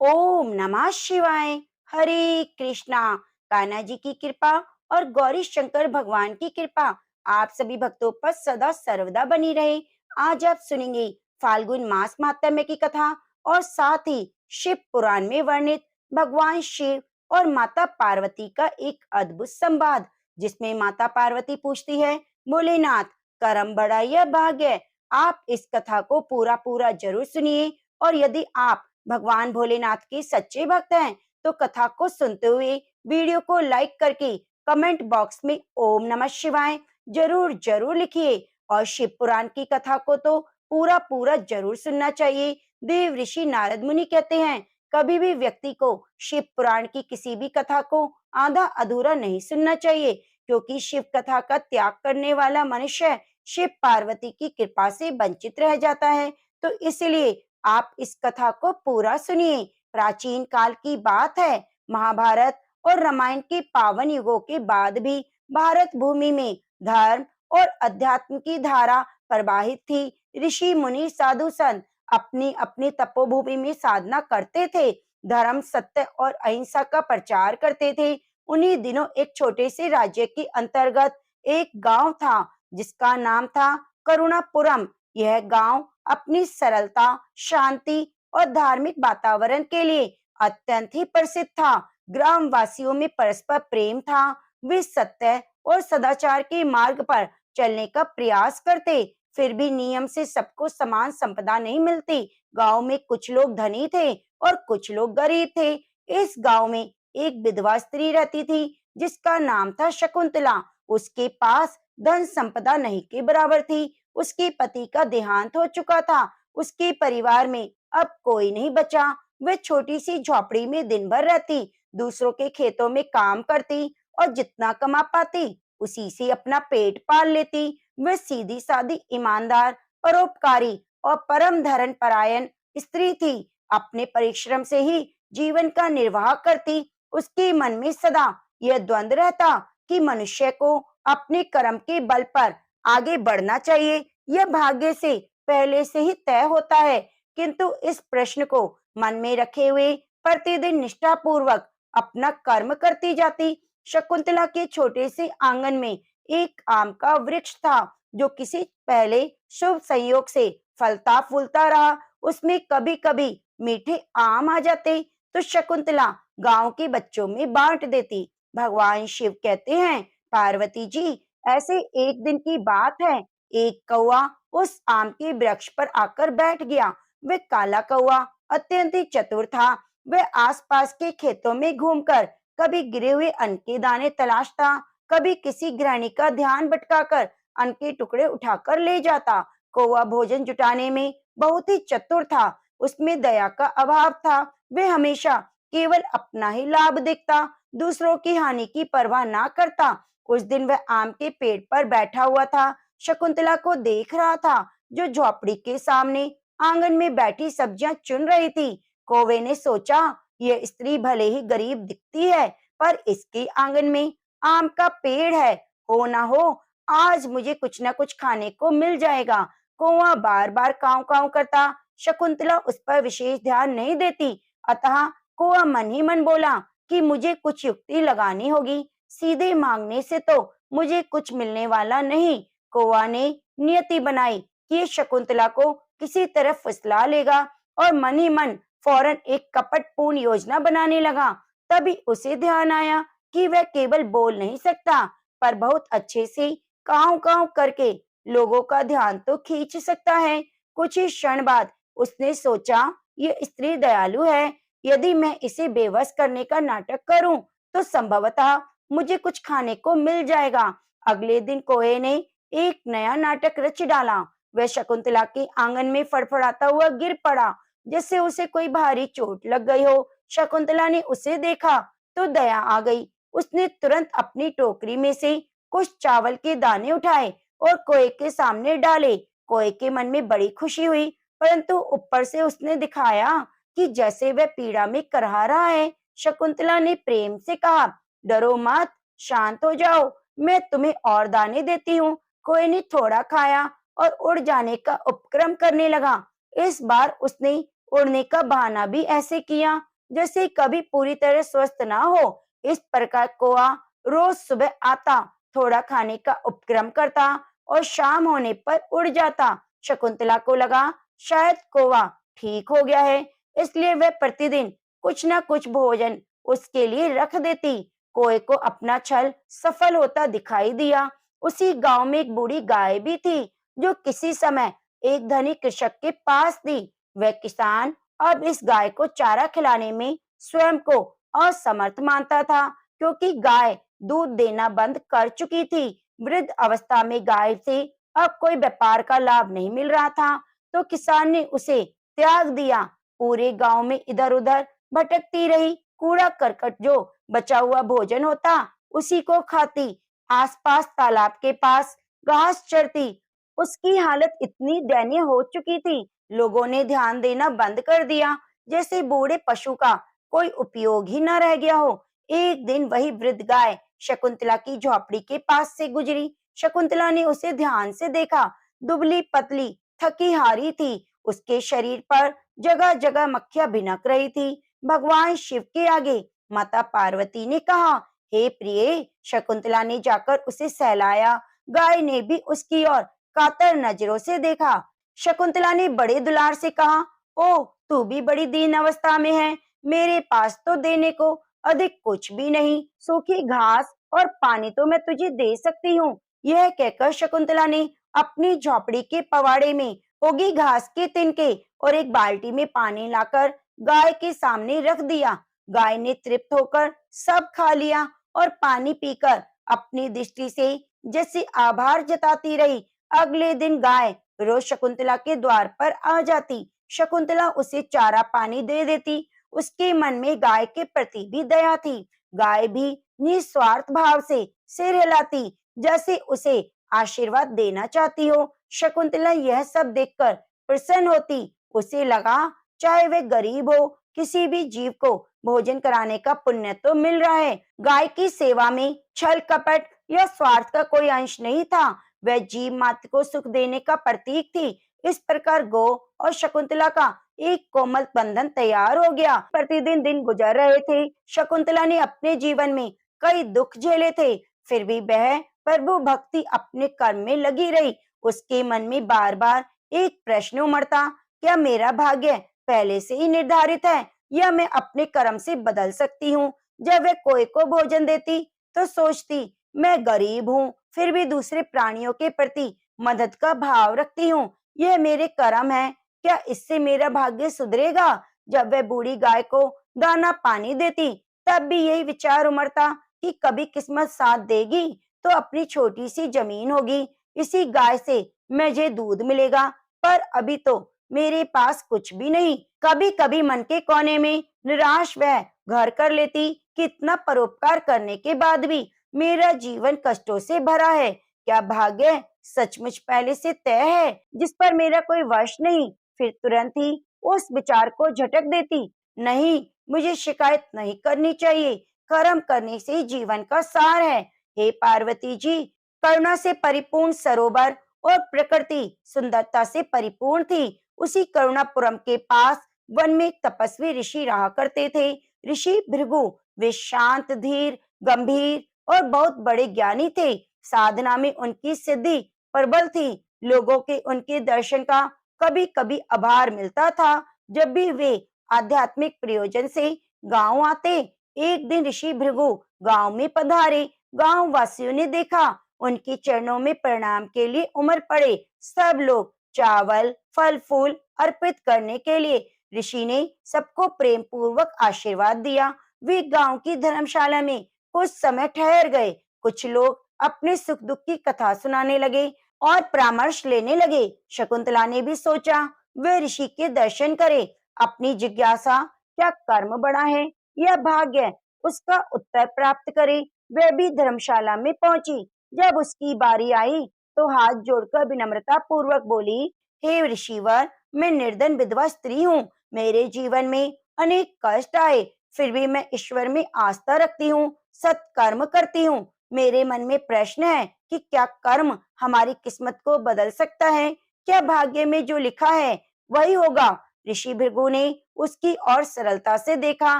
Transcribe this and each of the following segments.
ओम नमः शिवाय। हरे कृष्णा। कान्हा जी की कृपा और गौरी शंकर भगवान की कृपा आप सभी भक्तों पर सदा सर्वदा बनी रहे। आज आप सुनेंगे फाल्गुन मास माहात्म्य की कथा और साथ ही शिव पुराण में वर्णित भगवान शिव और माता पार्वती का एक अद्भुत संवाद, जिसमें माता पार्वती पूछती है, भोलेनाथ, कर्म बड़ा या भाग्य। आप इस कथा को पूरा पूरा जरूर सुनिए। और यदि आप भगवान भोलेनाथ के सच्चे भक्त हैं तो कथा को सुनते हुए वीडियो को लाइक करके कमेंट बॉक्स में ओम नमः शिवाय जरूर जरूर लिखिए। और शिव पुराण की कथा को तो पूरा पूरा जरूर सुनना चाहिए। देव ऋषि नारद मुनि कहते हैं, कभी भी व्यक्ति को शिव पुराण की किसी भी कथा को आधा अधूरा नहीं सुनना चाहिए, क्योंकि शिव कथा का त्याग करने वाला मनुष्य शिव पार्वती की कृपा से वंचित रह जाता है। तो इसलिए आप इस कथा को पूरा सुनिए। प्राचीन काल की बात है। महाभारत और रामायण के पावन युगों के बाद भी भारत भूमि में धर्म और अध्यात्म की धारा प्रवाहित थी। ऋषि मुनि साधु संत अपनी अपनी तपोभूमि में साधना करते थे, धर्म सत्य और अहिंसा का प्रचार करते थे। उन्हीं दिनों एक छोटे से राज्य के अंतर्गत एक गांव था, जिसका नाम था करुणापुरम। यह गांव अपनी सरलता, शांति और धार्मिक वातावरण के लिए अत्यंत ही प्रसिद्ध था। ग्रामवासियों में परस्पर प्रेम था। वे सत्य और सदाचार के मार्ग पर चलने का प्रयास करते। फिर भी नियम से सबको समान संपदा नहीं मिलती। गांव में कुछ लोग धनी थे और कुछ लोग गरीब थे। इस गांव में एक विधवा स्त्री रहती थी, जिसका नाम था शकुंतला। उसके पास धन संपदा नहीं के बराबर थी। उसके पति का देहांत हो चुका था। उसके परिवार में अब कोई नहीं बचा। वह छोटी सी झोपड़ी में दिन भर रहती, दूसरों के खेतों में काम करती और जितना कमा पाती उसी से अपना पेट पाल लेती। वह सीधी सादी, ईमानदार, परोपकारी और परम धर्म परायण स्त्री थी। अपने परिश्रम से ही जीवन का निर्वाह करती। उसके मन में सदा यह द्वंद रहता कि मनुष्य को अपने कर्म के बल पर आगे बढ़ना चाहिए, यह भाग्य से पहले से ही तय होता है। किंतु इस प्रश्न को मन में रखे हुए प्रतिदिन निष्ठा पूर्वक अपना कर्म करती जाती। शकुंतला के छोटे से आंगन में एक आम का वृक्ष था, जो किसी पहले शुभ संयोग से फलता फूलता रहा। उसमें कभी कभी मीठे आम आ जाते तो शकुंतला गांव के बच्चों में बांट देती। भगवान शिव कहते हैं, पार्वती जी, ऐसे एक दिन की बात है, एक कौवा उस आम के वृक्ष पर आकर बैठ गया। वह काला कौवा अत्यंत ही चतुर था। वह आसपास के खेतों में घूमकर कभी गिरे हुए अन्न के दाने तलाशता, कभी किसी गृहिणी का ध्यान भटकाकर अन्न के टुकड़े उठाकर ले जाता। कौवा भोजन जुटाने में बहुत ही चतुर था। उसमें दया का अभाव था। वह हमेशा केवल अपना ही लाभ देखता, दूसरों की हानि की परवाह ना करता। उस दिन वह आम के पेड़ पर बैठा हुआ था, शकुंतला को देख रहा था, जो झोपड़ी के सामने आंगन में बैठी सब्जियां चुन रही थी। कौवे ने सोचा, यह स्त्री भले ही गरीब दिखती है, पर इसके आंगन में आम का पेड़ है। हो ना हो, आज मुझे कुछ ना कुछ खाने को मिल जाएगा। कौवा बार बार काव काव करता। शकुंतला उस पर विशेष ध्यान नहीं देती। अतः कौवा मन ही मन बोला कि मुझे कुछ युक्ति लगानी होगी, सीधे मांगने से तो मुझे कुछ मिलने वाला नहीं। कौवा ने नियति बनाई कि शकुंतला को किसी तरह फुसला लेगा और मन ही मन फौरन एक कपटपूर्ण योजना बनाने लगा। तभी उसे ध्यान आया कि वह केवल बोल नहीं सकता, पर बहुत अच्छे से काव काव करके लोगों का ध्यान तो खींच सकता है। कुछ ही क्षण बाद उसने सोचा, यह स्त्री दयालु है। यदि मैं इसे बेबस करने का नाटक करूं तो संभवतः मुझे कुछ खाने को मिल जाएगा। अगले दिन कौवे ने एक नया नाटक रच डाला। वह शकुंतला के आंगन में फड़फड़ाता हुआ गिर पड़ा, जैसे उसे कोई भारी चोट लग गई हो। शकुंतला ने उसे देखा तो दया आ गई। उसने तुरंत अपनी टोकरी में से कुछ चावल के दाने उठाए और कौवे के सामने डाले। कौवे के मन में बड़ी खुशी हुई, परंतु ऊपर से उसने दिखाया कि जैसे वह पीड़ा में करहा रहा है। शकुंतला ने प्रेम से कहा, डरो मत, शांत हो जाओ, मैं तुम्हें और दाने देती हूँ। कौवे ने थोड़ा खाया और उड़ जाने का उपक्रम करने लगा। इस बार उसने उड़ने का बहाना भी ऐसे किया जैसे कभी पूरी तरह स्वस्थ ना हो। इस प्रकार कौआ रोज सुबह आता, थोड़ा खाने का उपक्रम करता और शाम होने पर उड़ जाता। शकुंतला को लगा शायद कौवा ठीक हो गया है, इसलिए वह प्रतिदिन कुछ ना कुछ भोजन उसके लिए रख देती। कौए को अपना छल सफल होता दिखाई दिया। उसी गांव में एक बूढ़ी गाय भी थी जो किसी समय एक धनी कृषक के पास थी। वह किसान अब इस गाय को चारा खिलाने में स्वयं को असमर्थ मानता था, क्योंकि गाय दूध देना बंद कर चुकी थी। वृद्ध अवस्था में गाय से अब कोई व्यापार का लाभ नहीं मिल रहा था, तो किसान ने उसे त्याग दिया। पूरे गांव में इधर उधर भटकती रही, कूड़ा करकट जो बचा हुआ भोजन होता उसी को खाती, आसपास तालाब के पास घास चरती। उसकी हालत इतनी दयनीय हो चुकी थी, लोगों ने ध्यान देना बंद कर दिया, जैसे बूढ़े पशु का कोई उपयोग ही न रह गया हो। एक दिन वही वृद्ध गाय शकुंतला की झोपड़ी के पास से गुजरी। शकुंतला ने उसे ध्यान से देखा। दुबली पतली थकी हारी थी, उसके शरीर पर जगह जगह मक्खियां भिनक रही थी। भगवान शिव के आगे माता पार्वती ने कहा, हे प्रिय। शकुंतला ने जाकर उसे सहलाया। गाय ने भी उसकी ओर कातर नजरों से देखा। शकुंतला ने बड़े दुलार से कहा, ओ तू भी बड़ी दीन अवस्था में है, मेरे पास तो देने को अधिक कुछ भी नहीं, सूखी घास और पानी तो मैं तुझे दे सकती हूँ। यह कहकर शकुंतला ने अपनी झोपड़ी के पवाड़े में उगी घास के तिनके और एक बाल्टी में पानी लाकर गाय के सामने रख दिया। गाय ने तृप्त होकर सब खा लिया और पानी पीकर अपनी दृष्टि से जैसे आभार जताती रही। अगले दिन गाय रोज शकुंतला के द्वार पर आ जाती। शकुंतला उसे चारा पानी दे देती। उसके मन में गाय के प्रति भी दया थी। गाय भी निस्वार्थ भाव से सिर हिलाती, जैसे उसे आशीर्वाद देना चाहती हो। शकुंतला यह सब देखकर प्रसन्न होती। उसे लगा चाहे वह गरीब हो, किसी भी जीव को भोजन कराने का पुण्य तो मिल रहा है। गाय की सेवा में छल कपट या स्वार्थ का कोई अंश नहीं था। वह जीव मात्र को सुख देने का प्रतीक थी। इस प्रकार गौ और शकुंतला का एक कोमल बंधन तैयार हो गया। प्रतिदिन दिन गुजर रहे थे। शकुंतला ने अपने जीवन में कई दुख झेले थे, फिर भी वह प्रभु भक्ति अपने कर्म में लगी रही। उसके मन में बार बार एक प्रश्न उमड़ता, क्या मेरा भाग्य पहले से ही निर्धारित है या मैं अपने कर्म से बदल सकती हूँ। जब वह कोई को भोजन देती तो सोचती, मैं गरीब हूँ फिर भी दूसरे प्राणियों के प्रति मदद का भाव रखती हूँ, यह मेरे कर्म है, क्या इससे मेरा भाग्य सुधरेगा। जब वह बूढ़ी गाय को दाना पानी देती तब भी यही विचार उमड़ता कि कभी किस्मत साथ देगी तो अपनी छोटी सी जमीन होगी, इसी गाय से मुझे दूध मिलेगा, पर अभी तो मेरे पास कुछ भी नहीं। कभी कभी मन के कोने में निराश वह घर कर लेती कि इतना परोपकार करने के बाद भी मेरा जीवन कष्टों से भरा है। क्या भाग्य सचमुच पहले से तय है जिस पर मेरा कोई वश नहीं। फिर तुरंत ही उस विचार को झटक देती, नहीं, मुझे शिकायत नहीं करनी चाहिए, कर्म करने से ही जीवन का सार है। हे पार्वती जी, करुणा से परिपूर्ण सरोवर और प्रकृति सुंदरता से परिपूर्ण थी। उसी करुणापुरम के पास वन में एक तपस्वी ऋषि रहा करते थे। ऋषि भृगु। वे शांत, धीर, गंभीर और बहुत बड़े ज्ञानी थे। साधना में उनकी सिद्धि प्रबल थी। लोगों के उनके दर्शन का कभी कभी आभार मिलता था जब भी वे आध्यात्मिक प्रयोजन से गांव आते। एक दिन ऋषि भृगु गांव में पधारे। गांव वासियों ने देखा, उनके चरणों में प्रणाम के लिए उमड़ पड़े। सब लोग चावल फल फूल अर्पित करने के लिए। ऋषि ने सबको प्रेम पूर्वक आशीर्वाद दिया। वे गांव की धर्मशाला में कुछ समय ठहर गए। कुछ लोग अपने सुख दुख की कथा सुनाने लगे और परामर्श लेने लगे। शकुंतला ने भी सोचा वे ऋषि के दर्शन करे, अपनी जिज्ञासा, क्या कर्म बड़ा है या भाग्य, उसका उत्तर प्राप्त करे। वह भी धर्मशाला में पहुंची। जब उसकी बारी आई तो हाथ जोड़कर विनम्रता पूर्वक बोली, हे ऋषिवर, मैं निर्धन विधवा स्त्री हूँ। मेरे जीवन में अनेक कष्ट आए, फिर भी मैं ईश्वर में आस्था रखती हूँ, सत्कर्म करती हूँ। मेरे मन में प्रश्न है कि क्या कर्म हमारी किस्मत को बदल सकता है। क्या भाग्य में जो लिखा है वही होगा ऋषि भृगु ने उसकी और सरलता से देखा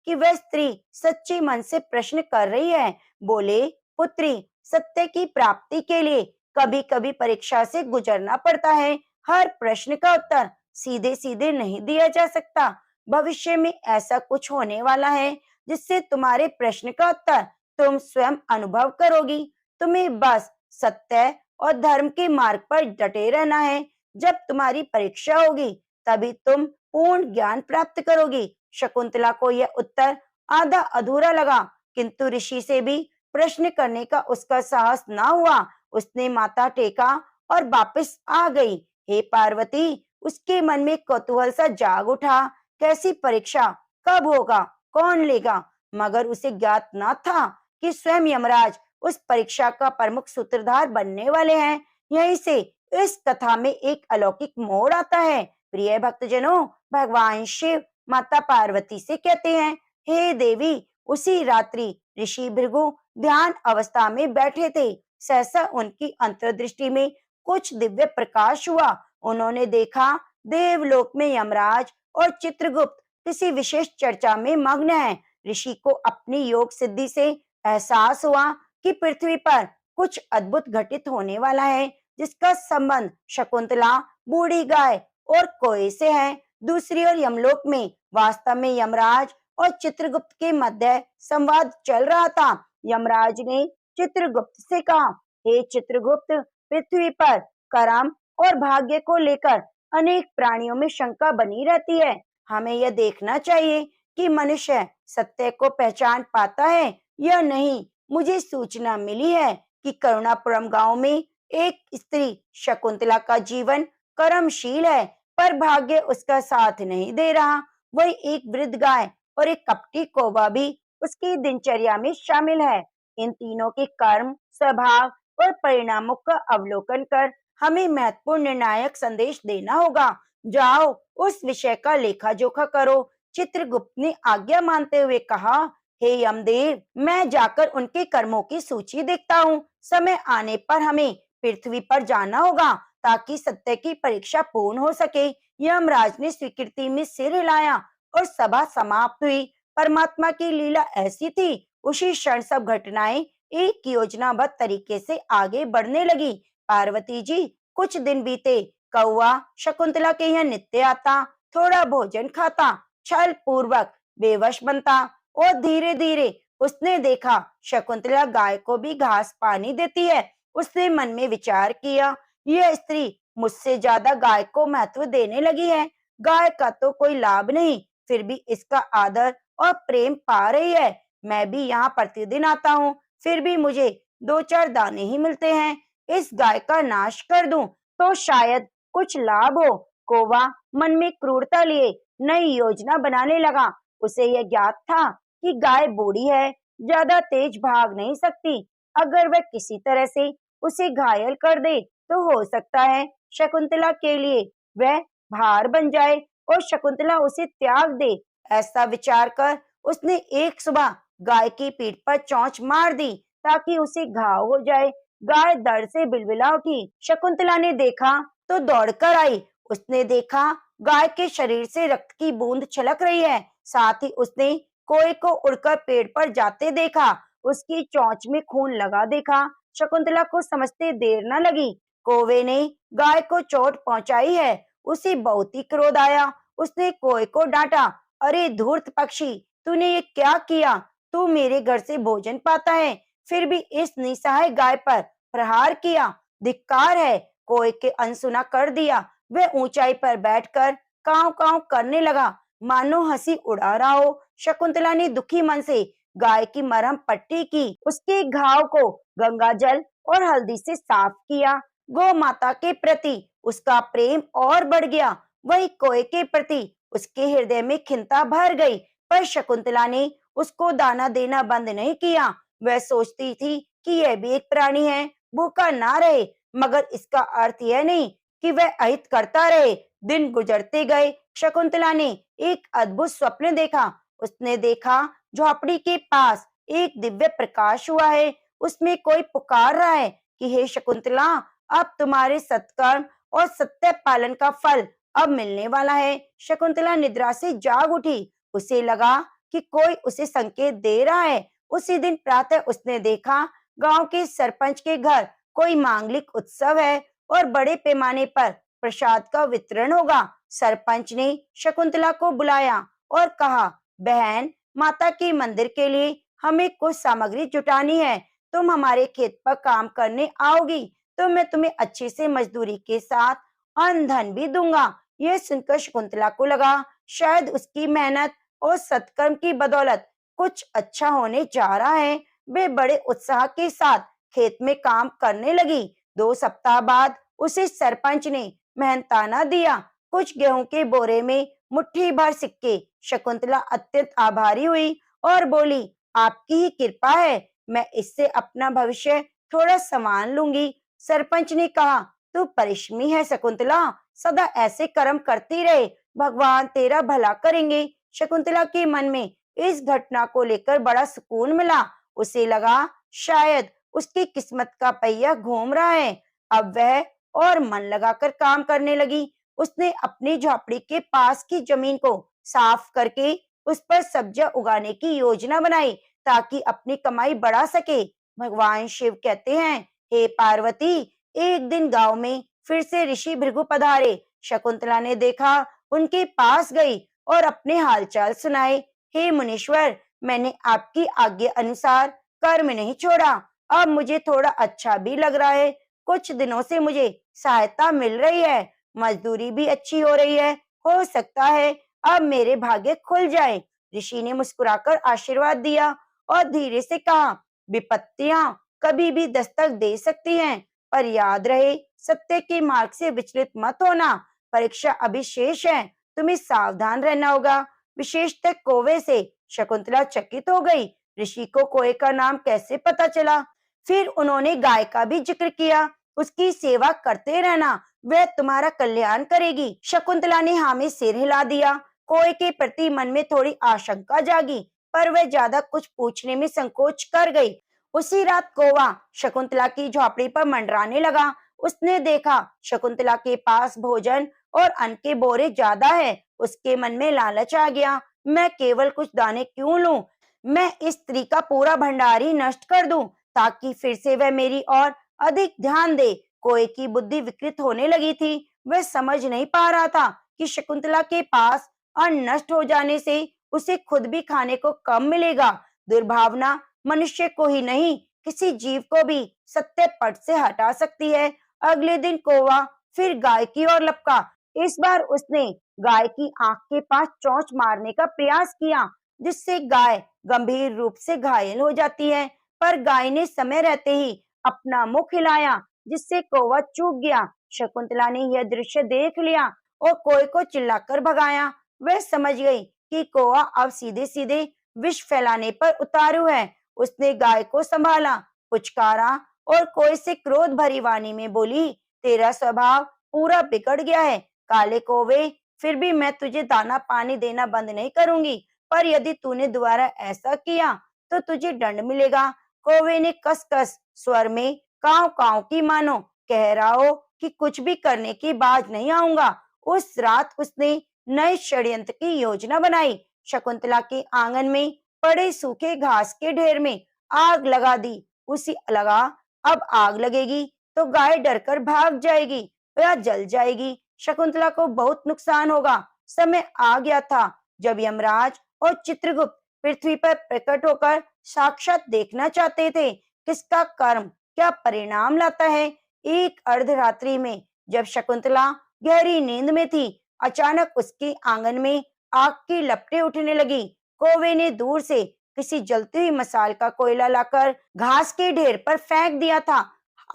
कि वह स्त्री सच्चे मन से प्रश्न कर रही है। बोले, पुत्री, सत्य की प्राप्ति के लिए कभी कभी परीक्षा से गुजरना पड़ता है। हर प्रश्न का उत्तर सीधे सीधे नहीं दिया जा सकता। भविष्य में ऐसा कुछ होने वाला है जिससे तुम्हारे प्रश्न का उत्तर तुम स्वयं अनुभव करोगी। तुम्हें बस सत्य और धर्म के मार्ग पर डटे रहना है। जब तुम्हारी परीक्षा होगी तभी तुम पूर्ण ज्ञान प्राप्त करोगी। शकुंतला को यह उत्तर आधा अधूरा लगा, किंतु ऋषि से भी प्रश्न करने का उसका साहस ना हुआ। उसने माथा टेका और वापस आ गई। हे पार्वती, उसके मन में कौतूहल सा जाग उठा। कैसी परीक्षा, कब होगा, कौन लेगा? मगर उसे ज्ञात न था कि स्वयं यमराज उस परीक्षा का प्रमुख सूत्रधार बनने वाले हैं। यहीं से इस कथा में एक अलौकिक मोड़ आता है। प्रिय भक्तजनों, भगवान शिव माता पार्वती से कहते हैं, हे देवी, उसी रात्रि ऋषि भृगु ध्यान अवस्था में बैठे थे। सहसा उनकी अंतर्दृष्टि में कुछ दिव्य प्रकाश हुआ। उन्होंने देखा देवलोक में यमराज और चित्रगुप्त किसी विशेष चर्चा में मग्न है। ऋषि को अपनी योग सिद्धि से एहसास हुआ कि पृथ्वी पर कुछ अद्भुत घटित होने वाला है, जिसका संबंध शकुंतला, बूढ़ी गाय और कोए से है। दूसरी ओर यमलोक में वास्तव में यमराज और चित्रगुप्त के मध्य संवाद चल रहा था। यमराज ने चित्रगुप्त से कहा, हे चित्रगुप्त, पृथ्वी पर कर्म और भाग्य को लेकर अनेक प्राणियों में शंका बनी रहती है। हमें यह देखना चाहिए कि मनुष्य सत्य को पहचान पाता है या नहीं। मुझे सूचना मिली है कि करुणापुरम गांव में एक स्त्री शकुंतला का जीवन कर्मशील है, पर भाग्य उसका साथ नहीं दे रहा। वही एक वृद्ध गाय और एक कपटी कौवा भी उसकी दिनचर्या में शामिल है। इन तीनों के कर्म, स्वभाव और परिणामों का अवलोकन कर हमें महत्वपूर्ण निर्णायक संदेश देना होगा। जाओ, उस विषय का लेखा जोखा करो। चित्रगुप्त ने आज्ञा मानते हुए कहा, हे यमदेव, मैं जाकर उनके कर्मों की सूची देखता हूँ। समय आने पर हमें पृथ्वी पर जाना होगा ताकि सत्य की परीक्षा पूर्ण हो सके। यमराज ने स्वीकृति में सिर हिलाया और सभा समाप्त हुई। परमात्मा की लीला ऐसी थी, उसी क्षण सब घटनाएं एक योजनाबद्ध तरीके से आगे बढ़ने लगी। पार्वती जी, कुछ दिन बीते। कौआ शकुंतला के यहाँ नित्य आता, थोड़ा भोजन खाता, छल पूर्वक बेवश बनता और धीरे धीरे उसने देखा शकुंतला गाय को भी घास पानी देती है। उसने मन में विचार किया, यह स्त्री मुझसे ज्यादा गाय को महत्व देने लगी है। गाय का तो कोई लाभ नहीं, फिर भी इसका आदर और प्रेम पा रही है। मैं भी यहाँ प्रतिदिन आता हूँ, फिर भी मुझे दो चार दाने ही मिलते हैं। इस गाय का नाश कर दूं तो शायद कुछ लाभ हो। कौवा मन में क्रूरता लिए नई योजना बनाने लगा। उसे यह ज्ञात था कि गाय बूढ़ी है, ज्यादा तेज भाग नहीं सकती। अगर वह किसी तरह से उसे घायल कर दे तो हो सकता है शकुंतला के लिए वह भार बन जाए और शकुंतला उसे त्याग दे। ऐसा विचार कर उसने एक सुबह गाय की पीठ पर चोंच मार दी ताकि उसे घाव हो जाए। गाय दर्द से बिलबिला उठी। शकुंतला ने देखा तो दौड़कर आई। उसने देखा गाय के शरीर से रक्त की बूंद छलक रही है। साथ ही उसने कोए को उड़कर पेड़ पर जाते देखा। उसकी चोंच में खून लगा देखा। शकुंतला को समझते देर न लगी, कौवे ने गाय को चोट पहुंचाई है। उसे बहुत ही क्रोध आया। उसने कोए को डांटा, अरे धूर्त पक्षी, तूने ये क्या किया? तू मेरे घर से भोजन पाता है, फिर भी इस निसहाय गाय पर प्रहार किया। धिक्कार है। कोए के अनसुना कर दिया। वह ऊंचाई पर बैठकर कांव कांव करने लगा, मानो हंसी उड़ा रहा हो। शकुंतला ने दुखी मन से गाय की मरहम पट्टी की, उसके घाव को गंगा जल और हल्दी से साफ किया। गौ माता के प्रति उसका प्रेम और बढ़ गया। वही कोए के प्रति उसके हृदय में खिन्नता भर गई। पर शकुंतला ने उसको दाना देना बंद नहीं किया। वह सोचती थी कि यह भी एक प्राणी है, भूखा ना रहे, मगर इसका अर्थ यह नहीं कि वह अहित करता रहे। दिन गुजरते गए। शकुंतला ने एक अद्भुत स्वप्न देखा। उसने देखा झोपड़ी के पास एक दिव्य प्रकाश हुआ है। उसमें कोई पुकार रहा है कि हे शकुंतला, अब तुम्हारे सत्कर्म और सत्य पालन का फल अब मिलने वाला है। शकुंतला निद्रा से जाग उठी। उसे लगा कि कोई उसे संकेत दे रहा है। उसी दिन प्रातः उसने देखा गांव के सरपंच के घर कोई मांगलिक उत्सव है और बड़े पैमाने पर प्रसाद का वितरण होगा। सरपंच ने शकुंतला को बुलाया और कहा, बहन, माता के मंदिर के लिए हमें कुछ सामग्री जुटानी है। तुम हमारे खेत पर काम करने आओगी तो मैं तुम्हें अच्छे से मजदूरी के साथ अन्न धन भी दूंगा। यह सुनकर शकुंतला को लगा शायद उसकी मेहनत और सत्कर्म की बदौलत कुछ अच्छा होने जा रहा है। वे बड़े उत्साह के साथ खेत में काम करने लगी। 2 सप्ताह बाद उसे सरपंच ने मेहनताना दिया। कुछ गेहूं के बोरे में मुट्ठी भर सिक्के। शकुंतला अत्यंत आभारी हुई और बोली, आपकी ही कृपा है, मैं इससे अपना भविष्य थोड़ा संभाल लूंगी। सरपंच ने कहा, तू परिश्रमी है शकुंतला, सदा ऐसे कर्म करती रहे, भगवान तेरा भला करेंगे। शकुंतला के मन में इस घटना को लेकर बड़ा सुकून मिला। उसे लगा शायद उसकी किस्मत का पहिया घूम रहा है। अब वह और मन लगाकर काम करने लगी। उसने अपनी झोपड़ी के पास की जमीन को साफ करके उस पर सब्जियां उगाने की योजना बनाई ताकि अपनी कमाई बढ़ा सके। भगवान शिव कहते हैं, हे पार्वती, एक दिन गांव में फिर से ऋषि भृगु पधारे। शकुंतला ने देखा, उनके पास गई और अपने हालचाल सुनाए। हे मुनीश्वर, मैंने आपकी आज्ञा अनुसार कर्म नहीं छोड़ा। अब मुझे थोड़ा अच्छा भी लग रहा है। कुछ दिनों से मुझे सहायता मिल रही है, मजदूरी भी अच्छी हो रही है। हो सकता है अब मेरे भाग्य खुल जाए। ऋषि ने मुस्कुराकर आशीर्वाद दिया और धीरे से कहा, विपत्तियां कभी भी दस्तक दे सकती हैं, पर याद रहे सत्य के मार्ग से विचलित मत होना। परीक्षा अभी शेष है, तुम्हें सावधान रहना होगा, विशेषतः कौवे से। शकुंतला चकित हो गई। ऋषि को कौवे का नाम कैसे पता चला? फिर उन्होंने गाय का भी जिक्र किया। उसकी सेवा करते रहना, वह तुम्हारा कल्याण करेगी। शकुंतला ने हाँ में सिर हिला दिया। कौवे के प्रति मन में थोड़ी आशंका जागी, पर वह ज्यादा कुछ पूछने में संकोच कर गई। उसी रात कौवा शकुंतला की झोपड़ी पर मंडराने लगा। उसने देखा शकुंतला के पास भोजन और अन्न के बोरे ज्यादा है। उसके मन में लालच आ गया, मैं केवल कुछ दाने क्यों लूं, मैं इस स्त्री का पूरा भंडार ही नष्ट कर दूं ताकि फिर से वह मेरी ओर अधिक ध्यान दे। कोए की बुद्धि विकृत होने लगी थी। वह समझ नहीं पा रहा था कि शकुंतला के पास अन्न नष्ट हो जाने से उसे खुद भी खाने को कम मिलेगा। दुर्भावना मनुष्य को ही नहीं, किसी जीव को भी सत्य पट से हटा सकती है। अगले दिन कौवा फिर गाय की ओर लपका। इस बार उसने गाय की आंख के पास चोंच मारने का प्रयास किया, जिससे गाय गंभीर रूप से घायल हो जाती है। पर गाय ने समय रहते ही अपना मुख हिलाया, जिससे कौवा चूक गया। शकुंतला ने यह दृश्य देख लिया और कौवे को चिल्लाकर भगाया। वह समझ गई कि कौवा अब सीधे सीधे विष फैलाने पर उतारू है। उसने गाय को संभाला, पुचकारा और कौवे से क्रोध भरी वाणी में बोली, तेरा स्वभाव पूरा बिगड़ गया है काले कौवे, फिर भी मैं तुझे दाना पानी देना बंद नहीं करूंगी, पर यदि तूने दोबारा ऐसा किया तो तुझे दंड मिलेगा। कौवे ने कस कस स्वर में काव काव की मानो कह रहा हो कि कुछ भी करने की बाज नहीं आऊंगा। उस रात उसने नए षड्यंत्र की योजना बनाई। शकुंतला के आंगन में पड़े सूखे घास के ढेर में आग लगा दी। उसी लगा अब आग लगेगी तो गाय डरकर भाग जाएगी या जल जाएगी। शकुंतला को बहुत नुकसान होगा। समय आ गया था जब यमराज और चित्रगुप्त पृथ्वी पर प्रकट होकर साक्षात देखना चाहते थे किसका कर्म क्या परिणाम लाता है। एक अर्धरात्रि में जब शकुंतला गहरी नींद में थी, अचानक उसके आंगन में आग की लपटें उठने लगी। कौवे ने दूर से किसी जलती हुई मसाल का कोयला लाकर घास के ढेर पर फेंक दिया था।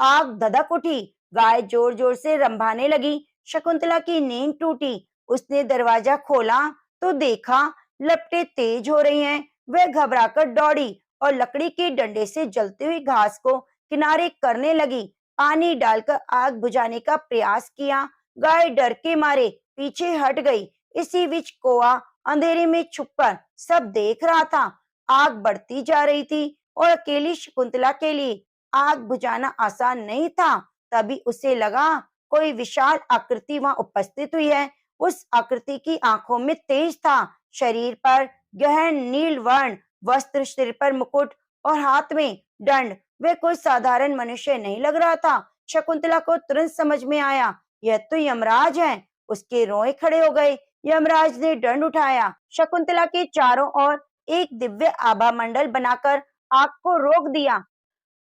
आग धधक उठी। गाय जोर जोर से रंभाने लगी। शकुंतला की नींद टूटी। उसने दरवाजा खोला तो देखा लपटें तेज हो रही हैं। वह घबराकर दौड़ी और लकड़ी के डंडे से जलती हुई घास को किनारे करने लगी। पानी डालकर आग बुझाने का प्रयास किया। गाय डर के मारे पीछे हट गई। इसी बीच कौवा अंधेरे में छुपकर सब देख रहा था। आग बढ़ती जा रही थी और अकेली शकुंतला के लिए आग बुझाना आसान नहीं था। तभी उसे लगा कोई विशाल आकृति वहां उपस्थित हुई है। उस आकृति की आंखों में तेज था, शरीर पर गहन नील वर्ण वस्त्र, सिर पर मुकुट और हाथ में दंड। वह कोई साधारण मनुष्य नहीं लग रहा था। शकुंतला को तुरंत समझ में आया, यह तो यमराज है। उसके रोए खड़े हो गए। यमराज ने दंड उठाया, शकुंतला के चारों ओर एक दिव्य आभा मंडल बनाकर आग को रोक दिया।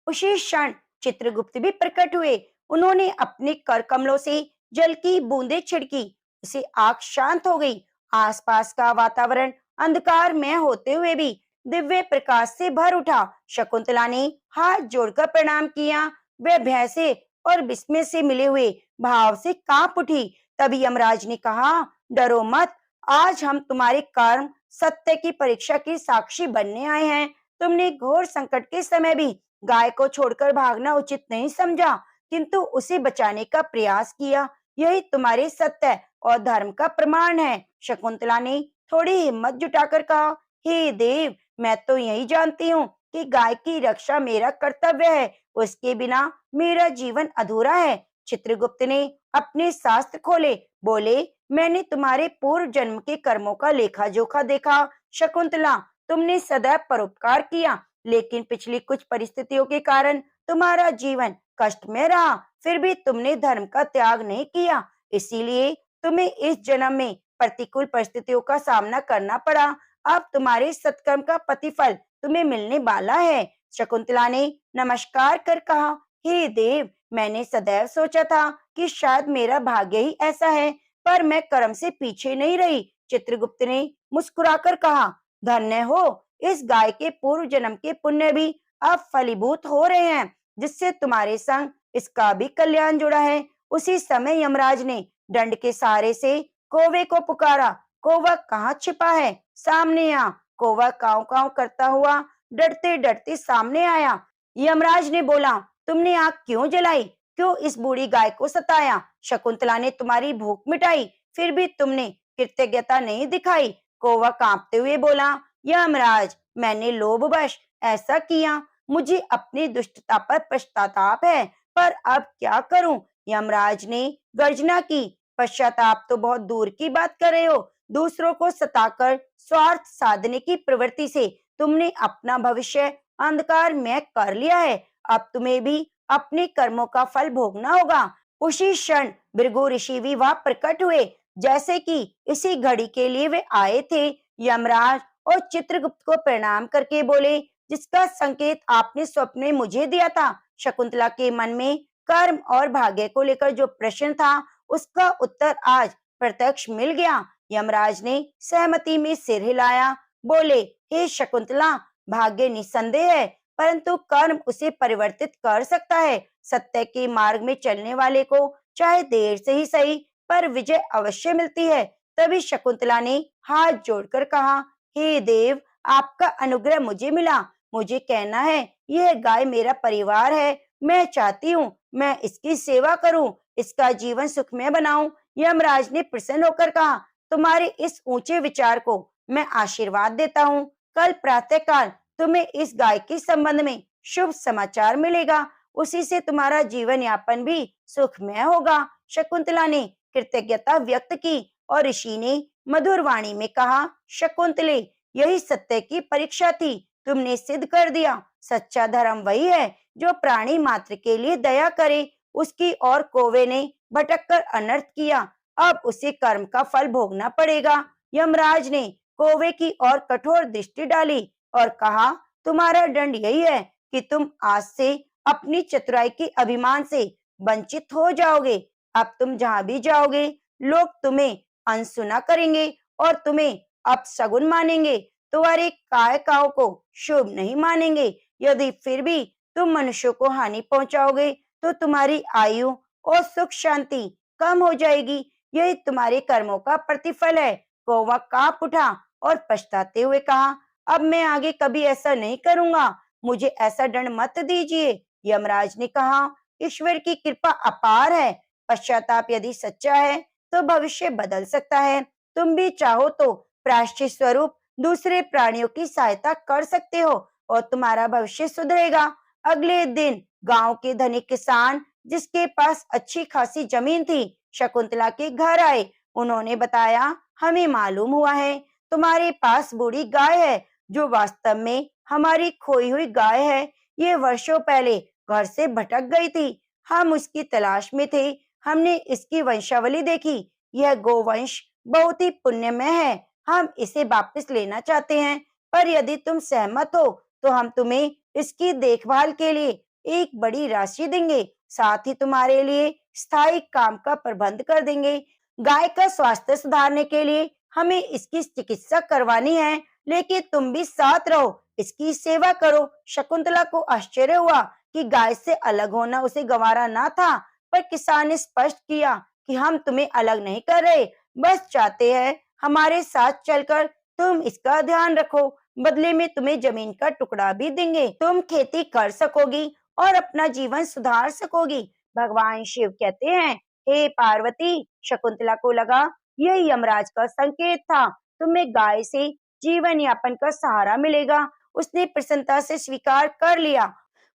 उसी क्षण चित्रगुप्त भी प्रकट हुए। उन्होंने अपने कर कमलों से जल की बूंदें छिड़की, उसे आग शांत हो गई। आसपास का वातावरण अंधकार में होते हुए भी दिव्य प्रकाश से भर उठा। शकुंतला ने हाथ जोड़कर प्रणाम किया। वह भय से और विस्मय से मिले हुए भाव से कांप उठी। तभी यमराज ने कहा, डरो मत, आज हम तुम्हारे कर्म सत्य की परीक्षा की साक्षी बनने आए हैं। तुमने घोर संकट के समय भी गाय को छोड़कर भागना उचित नहीं समझा, किंतु उसे बचाने का प्रयास किया। यही तुम्हारे सत्य और धर्म का प्रमाण है। शकुंतला ने थोड़ी हिम्मत जुटाकर कहा, हे देव, मैं तो यही जानती हूँ कि गाय की रक्षा मेरा कर्तव्य है। उसके बिना मेरा जीवन अधूरा है। चित्रगुप्त ने अपने शास्त्र खोले, बोले, मैंने तुम्हारे पूर्व जन्म के कर्मों का लेखा जोखा देखा। शकुंतला, तुमने सदैव परोपकार किया, लेकिन पिछली कुछ परिस्थितियों के कारण तुम्हारा जीवन कष्ट में रहा। फिर भी तुमने धर्म का त्याग नहीं किया, इसीलिए तुम्हें इस जन्म में प्रतिकूल परिस्थितियों का सामना करना पड़ा। अब तुम्हारे सत्कर्म का प्रतिफल तुम्हें मिलने वाला है। शकुंतला ने नमस्कार कर कहा, हे देव, मैंने सदैव सोचा था कि शायद मेरा भाग्य ही ऐसा है, पर मैं कर्म से पीछे नहीं रही। चित्रगुप्त ने मुस्कुराकर कहा, धन्य हो, इस गाय के पूर्व जन्म के पुण्य भी अब फलीभूत हो रहे हैं, जिससे तुम्हारे संग इसका भी कल्याण जुड़ा है। उसी समय यमराज ने दंड के सहारे से कौवे को पुकारा, कौवा कहाँ छिपा है, सामने आ। कौवा काव काव करता हुआ डरते डरते सामने आया। यमराज ने बोला, तुमने आग क्यों जलाई, क्यों इस बूढ़ी गाय को सताया? शकुंतला ने तुम्हारी भूख मिटाई, फिर भी तुमने कृतज्ञता नहीं दिखाई। कौवा कांपते हुए बोला, यमराज, मैंने लोभवश ऐसा किया, मुझे अपनी दुष्टता पर पश्चाताप है, पर अब क्या करूं? यमराज ने गर्जना की, पश्चाताप तो बहुत दूर की बात कर रहे हो। दूसरों को सताकर स्वार्थ साधने की प्रवृत्ति से तुमने अपना भविष्य अंधकार में कर लिया है। अब तुम्हें भी अपने कर्मों का फल भोगना होगा। उसी क्षण भृगु ऋषि भी वहां प्रकट हुए, जैसे कि इसी घड़ी के लिए वे आए थे। यमराज और चित्रगुप्त को प्रणाम करके बोले, जिसका संकेत आपने स्वप्न में मुझे दिया था। शकुंतला के मन में कर्म और भाग्य को लेकर जो प्रश्न था, उसका उत्तर आज प्रत्यक्ष मिल गया। यमराज ने सहमति में सिर हिलाया, बोले, हे शकुंतला, भाग्य निस्संदेह है, परंतु कर्म उसे परिवर्तित कर सकता है। सत्य के मार्ग में चलने वाले को चाहे देर से ही सही, पर विजय अवश्य मिलती है। तभी शकुंतला ने हाथ जोड़कर कहा, हे देव, आपका अनुग्रह मुझे मिला। मुझे कहना है, यह गाय मेरा परिवार है। मैं चाहती हूँ मैं इसकी सेवा करूं, इसका जीवन सुखमय बनाऊं। यमराज ने प्रसन्न होकर कहा, तुम्हारे इस ऊंचे विचार को मैं आशीर्वाद देता हूँ। कल प्रातःकाल तुम्हें इस गाय के संबंध में शुभ समाचार मिलेगा, उसी से तुम्हारा जीवन यापन भी सुखमय होगा। शकुंतला ने कृतज्ञता व्यक्त की और ऋषि ने मधुर वाणी में कहा, शकुंतले, यही सत्य की परीक्षा थी, तुमने सिद्ध कर दिया। सच्चा धर्म वही है जो प्राणी मात्र के लिए दया करे। उसकी और कौवे ने भटककर अनर्थ किया, अब उसे कर्म का फल भोगना पड़ेगा। यमराज ने कौवे की ओर कठोर दृष्टि डाली और कहा, तुम्हारा दंड यही है कि तुम आज से अपनी चतुराई के अभिमान से वंचित हो जाओगे। अब तुम जहां भी जाओगे, लोग तुम्हें अनसुना करेंगे और तुम्हें अपशगुन मानेंगे। तुम्हारे काय काव को शुभ नहीं मानेंगे। यदि फिर भी तुम मनुष्यों को हानि पहुंचाओगे, तो तुम्हारी आयु और सुख शांति कम हो जाएगी। यही तुम्हारे कर्मों का प्रतिफल है। कौवा कांप उठा और पछताते हुए कहा, अब मैं आगे कभी ऐसा नहीं करूंगा, मुझे ऐसा दंड मत दीजिए। यमराज ने कहा, ईश्वर की कृपा अपार है, पश्चाताप यदि सच्चा है तो भविष्य बदल सकता है। तुम भी चाहो तो प्रायश्चित स्वरूप दूसरे प्राणियों की सहायता कर सकते हो और तुम्हारा भविष्य सुधरेगा। अगले दिन गांव के धनिक किसान, जिसके पास अच्छी खासी जमीन थी, शकुंतला के घर आए उन्होंने बताया, हमें मालूम हुआ है तुम्हारे पास बूढ़ी गाय है जो वास्तव में हमारी खोई हुई गाय है। ये वर्षों पहले घर से भटक गई थी। हम उसकी तलाश में थे। हमने इसकी वंशावली देखी। यह गोवंश बहुत ही पुण्यमय है। हम इसे वापस लेना चाहते हैं, पर यदि तुम सहमत हो तो हम तुम्हें इसकी देखभाल के लिए एक बड़ी राशि देंगे। साथ ही तुम्हारे लिए स्थायी काम का प्रबंध कर देंगे। गाय का स्वास्थ्य सुधारने के लिए हमें इसकी चिकित्सा करवानी है, लेकिन तुम भी साथ रहो, इसकी सेवा करो। शकुंतला को आश्चर्य हुआ कि गाय से अलग होना उसे गंवारा ना था, पर किसान ने स्पष्ट किया कि हम तुम्हें अलग नहीं कर रहे, बस चाहते हैं हमारे साथ चलकर तुम इसका ध्यान रखो। बदले में तुम्हें जमीन का टुकड़ा भी देंगे। तुम खेती कर सकोगी और अपना जीवन सुधार सकोगी। भगवान शिव कहते हैं, हे पार्वती, शकुंतला को लगा यह यमराज का संकेत था। तुम्हें गाय से जीवन यापन का सहारा मिलेगा। उसने प्रसन्नता से स्वीकार कर लिया।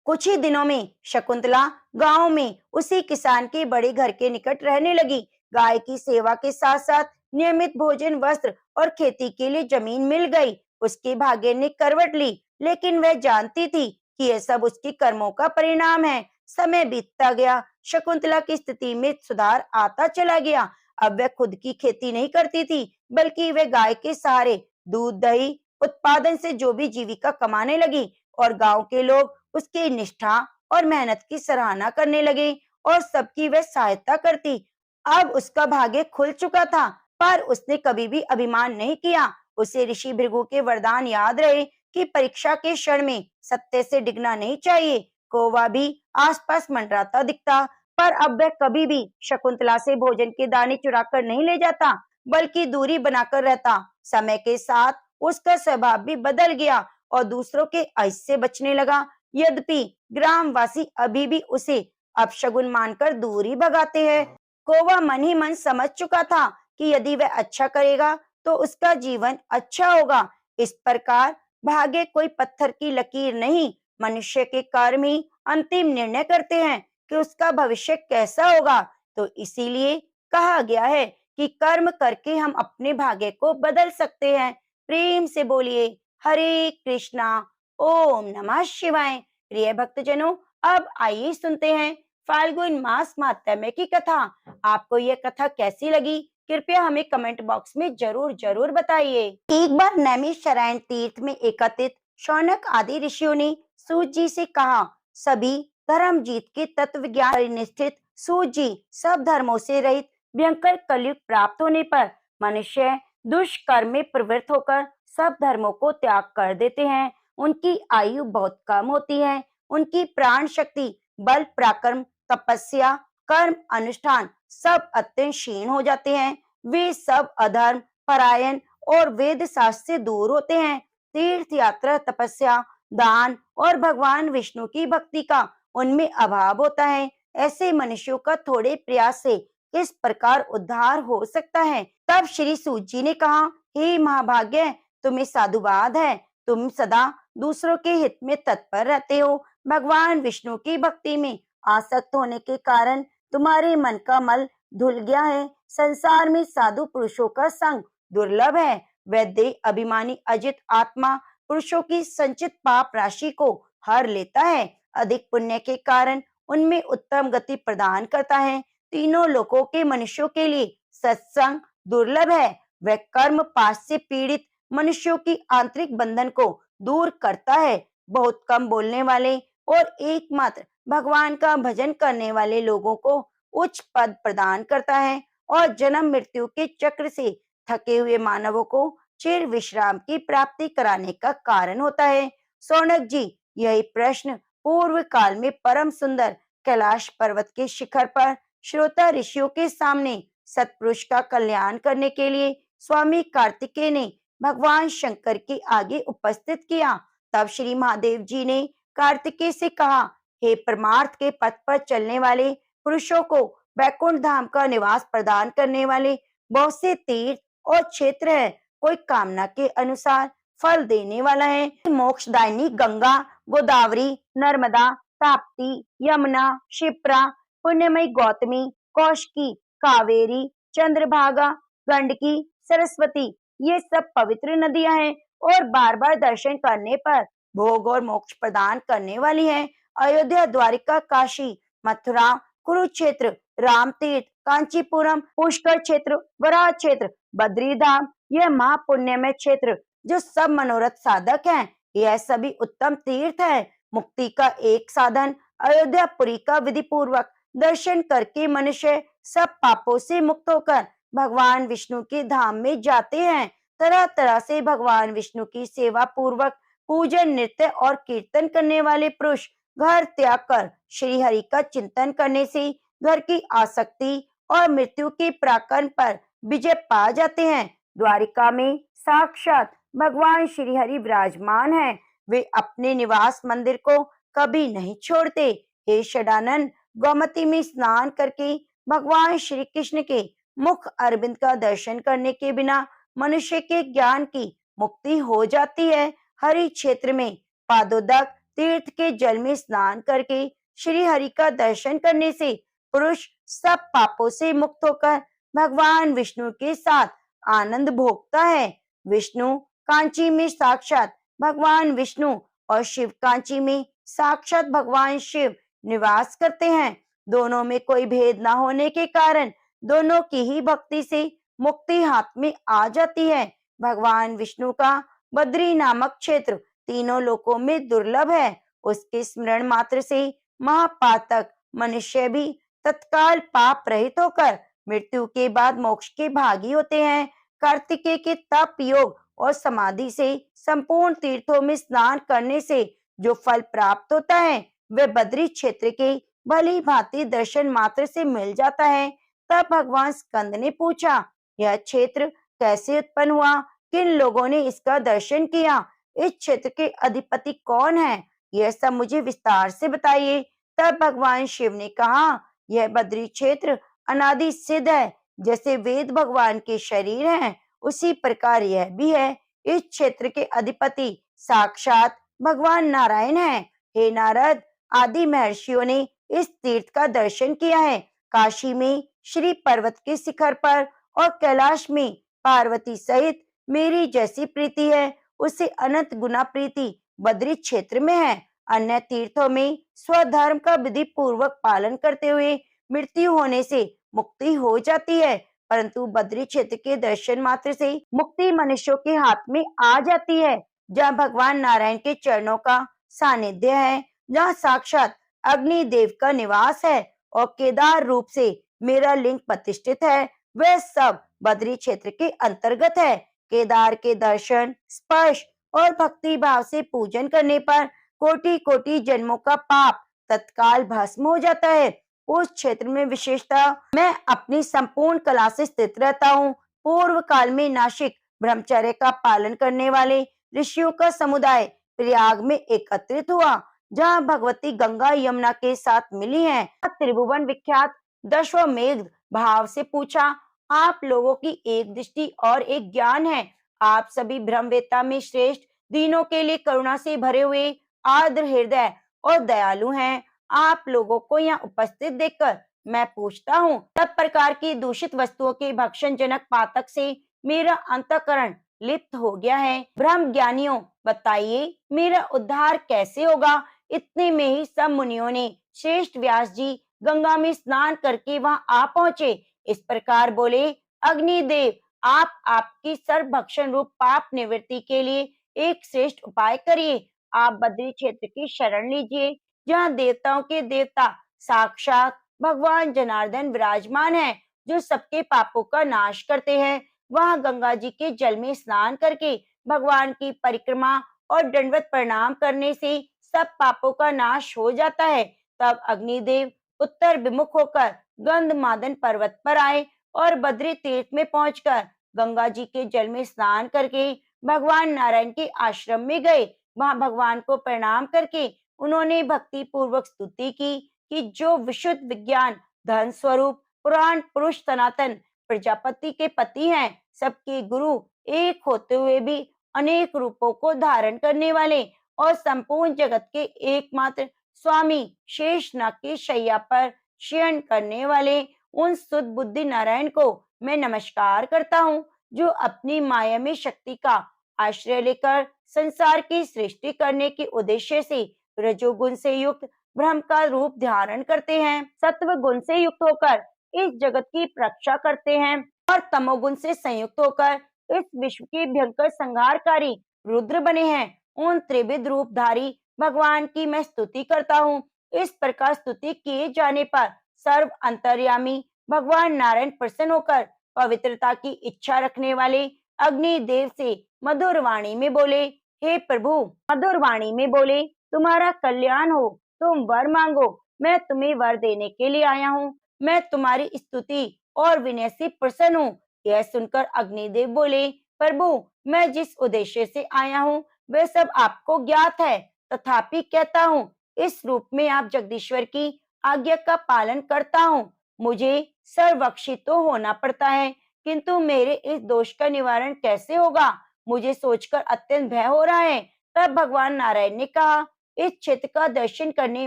कुछ ही दिनों में शकुंतला गांव में उसी किसान के बड़े घर के निकट रहने लगी। गाय की सेवा के साथ साथ नियमित भोजन, वस्त्र और खेती के लिए जमीन मिल गई। उसके भाग्य ने करवट ली, लेकिन वह जानती थी कि यह सब उसके कर्मों का परिणाम है। समय बीतता गया। शकुंतला की स्थिति में सुधार आता चला गया। अब वह खुद की खेती नहीं करती थी, बल्कि वह गाय के सहारे दूध, दही उत्पादन से जो भी जीविका कमाने लगी, और गांव के लोग उसकी निष्ठा और मेहनत की सराहना करने लगे और सबकी वह सहायता करती। अब उसका भाग्य खुल चुका था, पर उसने कभी भी अभिमान नहीं किया। उसे ऋषि भृगु के वरदान याद रहे कि परीक्षा के क्षण में सत्य से डिगना नहीं चाहिए। कौवा भी आसपास मंडराता दिखता, पर अब वह कभी भी शकुंतला से भोजन के दाने चुरा कर नहीं ले जाता, बल्कि दूरी बनाकर रहता। समय के साथ उसका स्वभाव भी बदल गया और दूसरों के अहित से बचने लगा। यद्यपि ग्रामवासी अभी भी उसे अपशगुन मानकर दूर ही भगाते हैं। कौवा मन ही मन समझ चुका था कि यदि वह अच्छा करेगा तो उसका जीवन अच्छा होगा। इस प्रकार भाग्य कोई पत्थर की लकीर नहीं, मनुष्य के कर्म ही अंतिम निर्णय करते हैं कि उसका भविष्य कैसा होगा। तो इसीलिए कहा गया है कि कर्म करके हम अपने भाग्य को बदल सकते हैं। प्रेम से बोलिए, हरे कृष्णा, ओम नमः शिवाय। प्रिय भक्तजनों, अब आइए सुनते हैं फाल्गुन मास माहात्म्य की कथा। आपको यह कथा कैसी लगी, कृपया हमें कमेंट बॉक्स में जरूर जरूर बताइए। एक बार नैमिषारण्य तीर्थ में एकत्रित शौनक आदि ऋषियों ने सूत जी से कहा, सभी धर्म जीत के तत्व ज्ञान परिनिष्ठित सूत जी, सब धर्मों से रहित भयंकर कलयुग प्राप्त होने पर मनुष्य दुष्कर्म में प्रवृत्त होकर सब धर्मों को त्याग कर देते हैं। उनकी आयु बहुत कम होती है। उनकी प्राण शक्ति, बल पराक्रम, तपस्या, कर्म अनुष्ठान सब अत्यंत क्षीण हो जाते हैं। वे सब अधर्म परायण और वेद शास्त्र से दूर होते हैं। तीर्थ यात्रा, तपस्या, दान और भगवान विष्णु की भक्ति का उनमें अभाव होता है। ऐसे मनुष्यों का थोड़े प्रयास से किस प्रकार उद्धार हो सकता है। तब श्री सूत जी ने कहा, हे महाभाग्य, तुम्हें साधुवाद है। तुम सदा दूसरों के हित में तत्पर रहते हो। भगवान विष्णु की भक्ति में आसक्त होने के कारण तुम्हारे मन का मल धुल गया है। संसार में साधु पुरुषों का संग दुर्लभ है। वैद्य अभिमानी अजित आत्मा पुरुषों की संचित पाप राशि को हर लेता है। अधिक पुण्य के कारण उनमें उत्तम गति प्रदान करता है। तीनों लोकों के मनुष्यों के लिए सत्संग दुर्लभ है। वह कर्म पाश से पीड़ित मनुष्यों की आंतरिक बंधन को दूर करता है। बहुत कम बोलने वाले और एकमात्र भगवान का भजन करने वाले लोगों को उच्च पद प्रदान करता है और जन्म मृत्यु के चक्र से थके हुए मानवों को चिर विश्राम की प्राप्ति कराने का कारण होता है। सौनक जी, यही प्रश्न पूर्व काल में परम सुंदर कैलाश पर्वत के शिखर पर श्रोता ऋषियों के सामने सत्पुरुष का कल्याण करने के लिए स्वामी कार्तिकेय ने भगवान शंकर के आगे उपस्थित किया। तब श्री महादेव जी ने कार्तिकेय से कहा, हे परमार्थ के पथ पर चलने वाले पुरुषों को वैकुंठ धाम का निवास प्रदान करने वाले बहुत से तीर्थ और क्षेत्र है। कोई कामना के अनुसार फल देने वाला है। मोक्षदायिनी गंगा, गोदावरी, नर्मदा, ताप्ती, यमुना, क्षिप्रा, पुण्यमयी गौतमी, कौशिकी, कावेरी, चंद्रभागा, गंडकी, सरस्वती, ये सब पवित्र नदियां हैं और बार बार दर्शन करने पर भोग और मोक्ष प्रदान करने वाली हैं। अयोध्या, द्वारिका, काशी, मथुरा, कुरुक्षेत्र, राम तीर्थ, कांचीपुरम, पुष्कर क्षेत्र, वराह क्षेत्र, बद्रीधाम, यह महापुण्यमय क्षेत्र जो सब मनोरथ साधक हैं, यह सभी उत्तम तीर्थ है। मुक्ति का एक साधन अयोध्यापुरी का विधि पूर्वक दर्शन करके मनुष्य सब पापों से मुक्त होकर भगवान विष्णु के धाम में जाते हैं। तरह तरह से भगवान विष्णु की सेवा पूर्वक पूजन, नृत्य और कीर्तन करने वाले पुरुष घर त्याग कर श्री हरि का चिंतन करने से घर की आसक्ति और मृत्यु के प्राकरण पर विजय पा जाते हैं। द्वारिका में साक्षात भगवान श्री हरि विराजमान हैं। वे अपने निवास मंदिर को कभी नहीं छोड़ते। हे षडानन, गोमती में स्नान करके भगवान श्री कृष्ण के मुख अरविंद का दर्शन करने के बिना मनुष्य के ज्ञान की मुक्ति हो जाती है। हरि क्षेत्र में पादोदक तीर्थ के जल में स्नान करके श्री हरि का दर्शन करने से पुरुष सब पापों से मुक्त होकर भगवान विष्णु के साथ आनंद भोगता है। विष्णु कांची में साक्षात भगवान विष्णु और शिव कांची में साक्षात भगवान शिव निवास करते हैं। दोनों में कोई भेद न होने के कारण दोनों की ही भक्ति से मुक्ति हाथ में आ जाती है। भगवान विष्णु का बद्री नामक क्षेत्र तीनों लोकों में दुर्लभ है। उसके स्मरण मात्र से महापातक मनुष्य भी तत्काल पाप रहित होकर मृत्यु के बाद मोक्ष के भागी होते हैं। कार्तिकेय के तप, योग और समाधि से संपूर्ण तीर्थों में स्नान करने से जो फल प्राप्त होता है वह बद्री क्षेत्र के भली भांति दर्शन मात्र से मिल जाता है। तब भगवान स्कंद ने पूछा, यह क्षेत्र कैसे उत्पन्न हुआ? किन लोगों ने इसका दर्शन किया? इस क्षेत्र के अधिपति कौन है? यह सब मुझे विस्तार से बताइए। तब भगवान शिव ने कहा, यह बद्री क्षेत्र अनादि सिद्ध है। जैसे वेद भगवान के शरीर हैं, उसी प्रकार यह भी है। इस क्षेत्र के अधिपति साक्षात भगवान नारायण हैं। हे नारद, आदि महर्षियों ने इस तीर्थ का दर्शन किया है। काशी में श्री पर्वत के शिखर पर और कैलाश में पार्वती सहित मेरी जैसी प्रीति है, उससे अनंत गुना प्रीति बद्री क्षेत्र में है। अन्य तीर्थों में स्वधर्म का विधि पूर्वक पालन करते हुए मृत्यु होने से मुक्ति हो जाती है, परंतु बद्री क्षेत्र के दर्शन मात्र से मुक्ति मनुष्यों के हाथ में आ जाती है। जहाँ भगवान नारायण के चरणों का सानिध्य है, जहाँ साक्षात अग्नि देव का निवास है और केदार रूप से मेरा लिंग प्रतिष्ठित है, वह सब बद्री क्षेत्र के अंतर्गत है। केदार के दर्शन, स्पर्श और भक्ति भाव से पूजन करने पर कोटि कोटि जन्मों का पाप तत्काल भस्म हो जाता है। उस क्षेत्र में विशेषतः मैं अपनी संपूर्ण कला से स्थित रहता हूँ। पूर्व काल में नासिक ब्रह्मचर्य का पालन करने वाले ऋषियों का समुदाय प्रयाग में एकत्रित हुआ, जहाँ भगवती गंगा यमुना के साथ मिली हैं। त्रिभुवन विख्यात दशवमेध भाव से पूछा, आप लोगों की एक दृष्टि और एक ज्ञान है। आप सभी ब्रह्मवेत्ता में श्रेष्ठ, दीनों के लिए करुणा से भरे हुए, आर्द्र हृदय और दयालु हैं। आप लोगों को यहाँ उपस्थित देखकर मैं पूछता हूँ, सब प्रकार की दूषित वस्तुओं के भक्षण जनक पातक से मेरा अंतःकरण लिप्त हो गया है। ब्रह्म ज्ञानियों, बताइए मेरा उद्धार कैसे होगा? इतने में ही सब मुनियों ने श्रेष्ठ व्यास जी गंगा में स्नान करके वहां आ पहुंचे। इस प्रकार बोले, अग्निदेव, आप आपकी सर्व भक्षण रूप पाप निवृत्ति के लिए एक श्रेष्ठ उपाय करिए। आप बद्री क्षेत्र की शरण लीजिए, जहाँ देवताओं के देवता साक्षात भगवान जनार्दन विराजमान है, जो सबके पापों का नाश करते हैं। वहां गंगा जी के जल में स्नान करके भगवान की परिक्रमा और दंडवत प्रणाम करने से सब पापों का नाश हो जाता है। तब अग्निदेव उत्तर विमुख होकर गंधमादन पर्वत पर आए और बद्री तीर्थ में पहुंचकर गंगा जी के जल में स्नान करके भगवान नारायण के आश्रम में गए। वहां भगवान को प्रणाम करके उन्होंने भक्ति पूर्वक स्तुति की कि जो विशुद्ध विज्ञान धन स्वरूप पुराण पुरुष सनातन प्रजापति के पति हैं, सबके गुरु, एक होते हुए भी अनेक रूपों को धारण करने वाले और संपूर्ण जगत के एकमात्र स्वामी शेषनाग की शैया पर शयन करने वाले उन सुध बुद्धि नारायण को मैं नमस्कार करता हूँ, जो अपनी मायावी शक्ति का आश्रय लेकर संसार की सृष्टि करने के उद्देश्य से रजोगुण से युक्त ब्रह्म का रूप धारण करते हैं, सत्व गुण से युक्त होकर इस जगत की रक्षा करते हैं और तमोगुण से संयुक्त होकर इस विश्व के भयंकर संहारकारी रुद्र बने हैं। उन त्रिविध रूपधारी भगवान की मैं स्तुति करता हूँ। इस प्रकार स्तुति किए जाने पर सर्व अंतर्यामी भगवान नारायण प्रसन्न होकर पवित्रता की इच्छा रखने वाले अग्नि देव से मधुर वाणी में बोले, हे प्रभु, मधुर वाणी में बोले, तुम्हारा कल्याण हो, तुम वर मांगो, मैं तुम्हें वर देने के लिए आया हूँ। मैं तुम्हारी स्तुति और विनय से प्रसन्न हूँ। यह सुनकर अग्निदेव बोले, प्रभु, मैं जिस उद्देश्य से आया हूँ वह सब आपको ज्ञात है, तथापि कहता हूँ, इस रूप में आप जगदीश्वर की आज्ञा का पालन करता हूँ। मुझे सर्वक्षित तो होना पड़ता है, किंतु मेरे इस दोष का निवारण कैसे होगा, मुझे सोचकर अत्यंत भय हो रहा है। तब भगवान नारायण ने कहा, इस क्षेत्र का दर्शन करने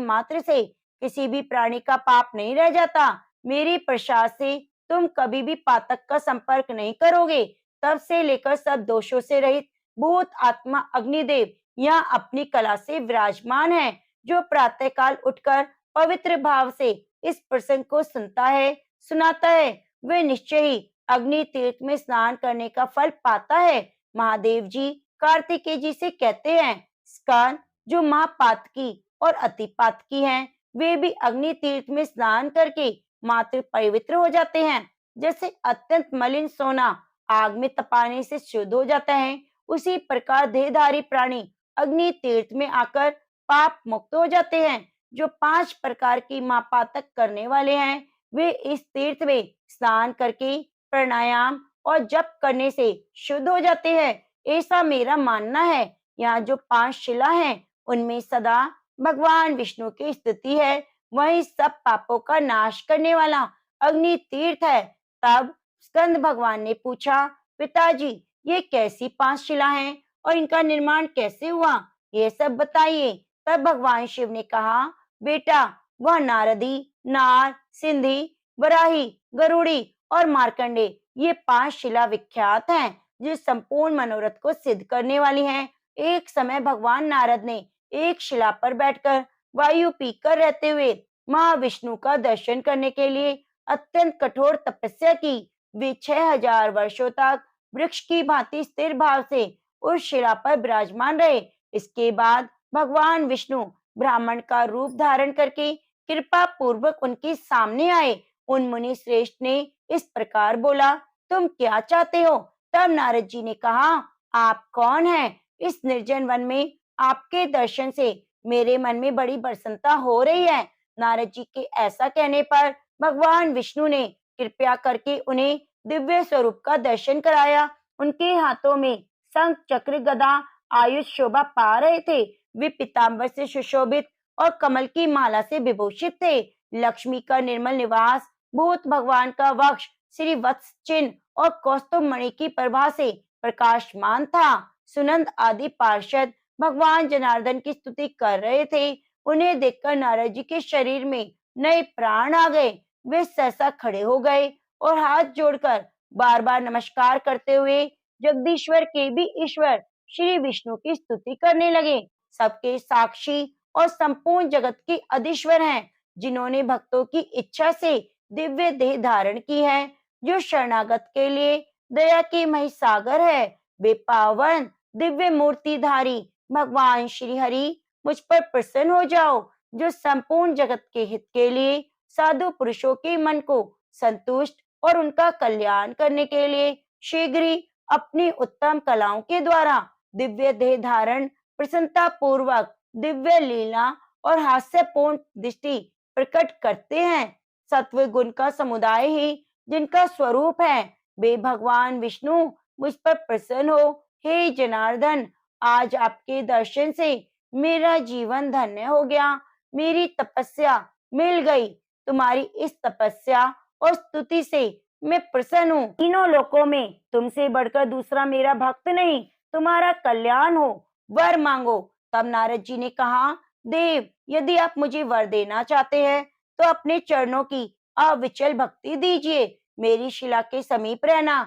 मात्र से किसी भी प्राणी का पाप नहीं रह जाता। मेरे प्रसाद से तुम कभी भी पातक का संपर्क नहीं करोगे। तब से लेकर सब दोषों से रहित भूत आत्मा अग्निदेव यहाँ अपनी कला से विराजमान है, जो प्रातःकाल उठकर पवित्र भाव से इस प्रसंग को सुनता है, सुनाता है, वे निश्चय ही अग्नि तीर्थ में स्नान करने का फल पाता है। महादेव जी कार्तिकेय जी से कहते हैं, स्कंद जो महापातकी और अतिपातकी हैं, वे भी अग्नि तीर्थ में स्नान करके मात्र पवित्र हो जाते हैं। जैसे अत्यंत मलिन सोना आग में तपाने से शुद्ध हो जाता है, उसी प्रकार देहधारी प्राणी अग्नि तीर्थ में आकर पाप मुक्त हो जाते हैं। जो 5 प्रकार की महापातक करने वाले हैं, वे इस तीर्थ में स्नान करके प्राणायाम और जप करने से शुद्ध हो जाते हैं, ऐसा मेरा मानना है। यहाँ जो 5 शिला हैं, उनमें सदा भगवान विष्णु की स्तुति है। वही सब पापों का नाश करने वाला अग्नि तीर्थ है। तब स्कंद भगवान ने पूछा, पिताजी, ये कैसी 5 शिला हैं और इनका निर्माण कैसे हुआ, ये सब बताइए। तब भगवान शिव ने कहा, बेटा, वह नारदी, नार, सिंधी, वराही, गरुड़ी और मार्कंडे, ये 5 शिला विख्यात हैं, जो संपूर्ण मनोरथ को सिद्ध करने वाली हैं। एक समय भगवान नारद ने एक शिला पर बैठकर वायु पीकर रहते हुए महाविष्णु का दर्शन करने के लिए अत्यंत कठोर तपस्या की। वे 6000 वर्षों तक वृक्ष की भांति स्थिर भाव से उस शिला पर विराजमान रहे। इसके बाद भगवान विष्णु ब्राह्मण का रूप धारण करके कृपा पूर्वक उनके सामने आए। उन मुनि श्रेष्ठ ने इस प्रकार बोला, तुम क्या चाहते हो? तब नारद जी ने कहा, आप कौन हैं? इस निर्जन वन में आपके दर्शन से मेरे मन में बड़ी प्रसन्नता हो रही है। नारद जी के ऐसा कहने पर भगवान विष्णु ने कृपया करके उन्हें दिव्य स्वरूप का दर्शन कराया। उनके हाथों में शंख, चक्र, गदा आयुध शोभा पा रहे थे। वे पीतांबर से सुशोभित और कमल की माला से विभूषित थे। लक्ष्मी का निर्मल निवास, भूत भगवान का वक्ष, श्री वत्स चिन्ह और कौस्तुभ मणि की प्रभा से प्रकाशमान था। सुनंद आदि पार्षद भगवान जनार्दन की स्तुति कर रहे थे। उन्हें देखकर नारद जी के शरीर में नए प्राण आ गए। वे सहसा खड़े हो गए और हाथ जोड़कर बार बार नमस्कार करते हुए जगदीश्वर के भी ईश्वर श्री विष्णु की स्तुति करने लगे। सबके साक्षी और संपूर्ण जगत के अधीश्वर हैं, जिन्होंने भक्तों की इच्छा से दिव्य देह धारण की है, जो शरणागत के लिए दया के मही सागर है। वे पावन दिव्य मूर्तिधारी भगवान श्री हरि, मुझ पर प्रसन्न हो जाओ, जो संपूर्ण जगत के हित के लिए साधु पुरुषों के मन को संतुष्ट और उनका कल्याण करने के लिए शीघ्र ही अपनी उत्तम कलाओं के द्वारा दिव्य देह धारण, प्रसन्नता पूर्वक दिव्य लीला और हास्यपूर्ण दृष्टि प्रकट करते हैं। सत्व गुण का समुदाय ही जिनका स्वरूप है, वे भगवान विष्णु मुझ पर प्रसन्न हो। हे जनार्दन, आज आपके दर्शन से मेरा जीवन धन्य हो गया। मेरी तपस्या मिल गई। तुम्हारी इस तपस्या और स्तुति से मैं प्रसन्न हूँ। तीनों लोकों में तुमसे बढ़कर दूसरा मेरा भक्त नहीं। तुम्हारा कल्याण हो, वर मांगो। तब नारद जी ने कहा, देव, यदि आप मुझे वर देना चाहते हैं तो अपने चरणों की अविचल भक्ति दीजिए। मेरी शिला के समीप रहना,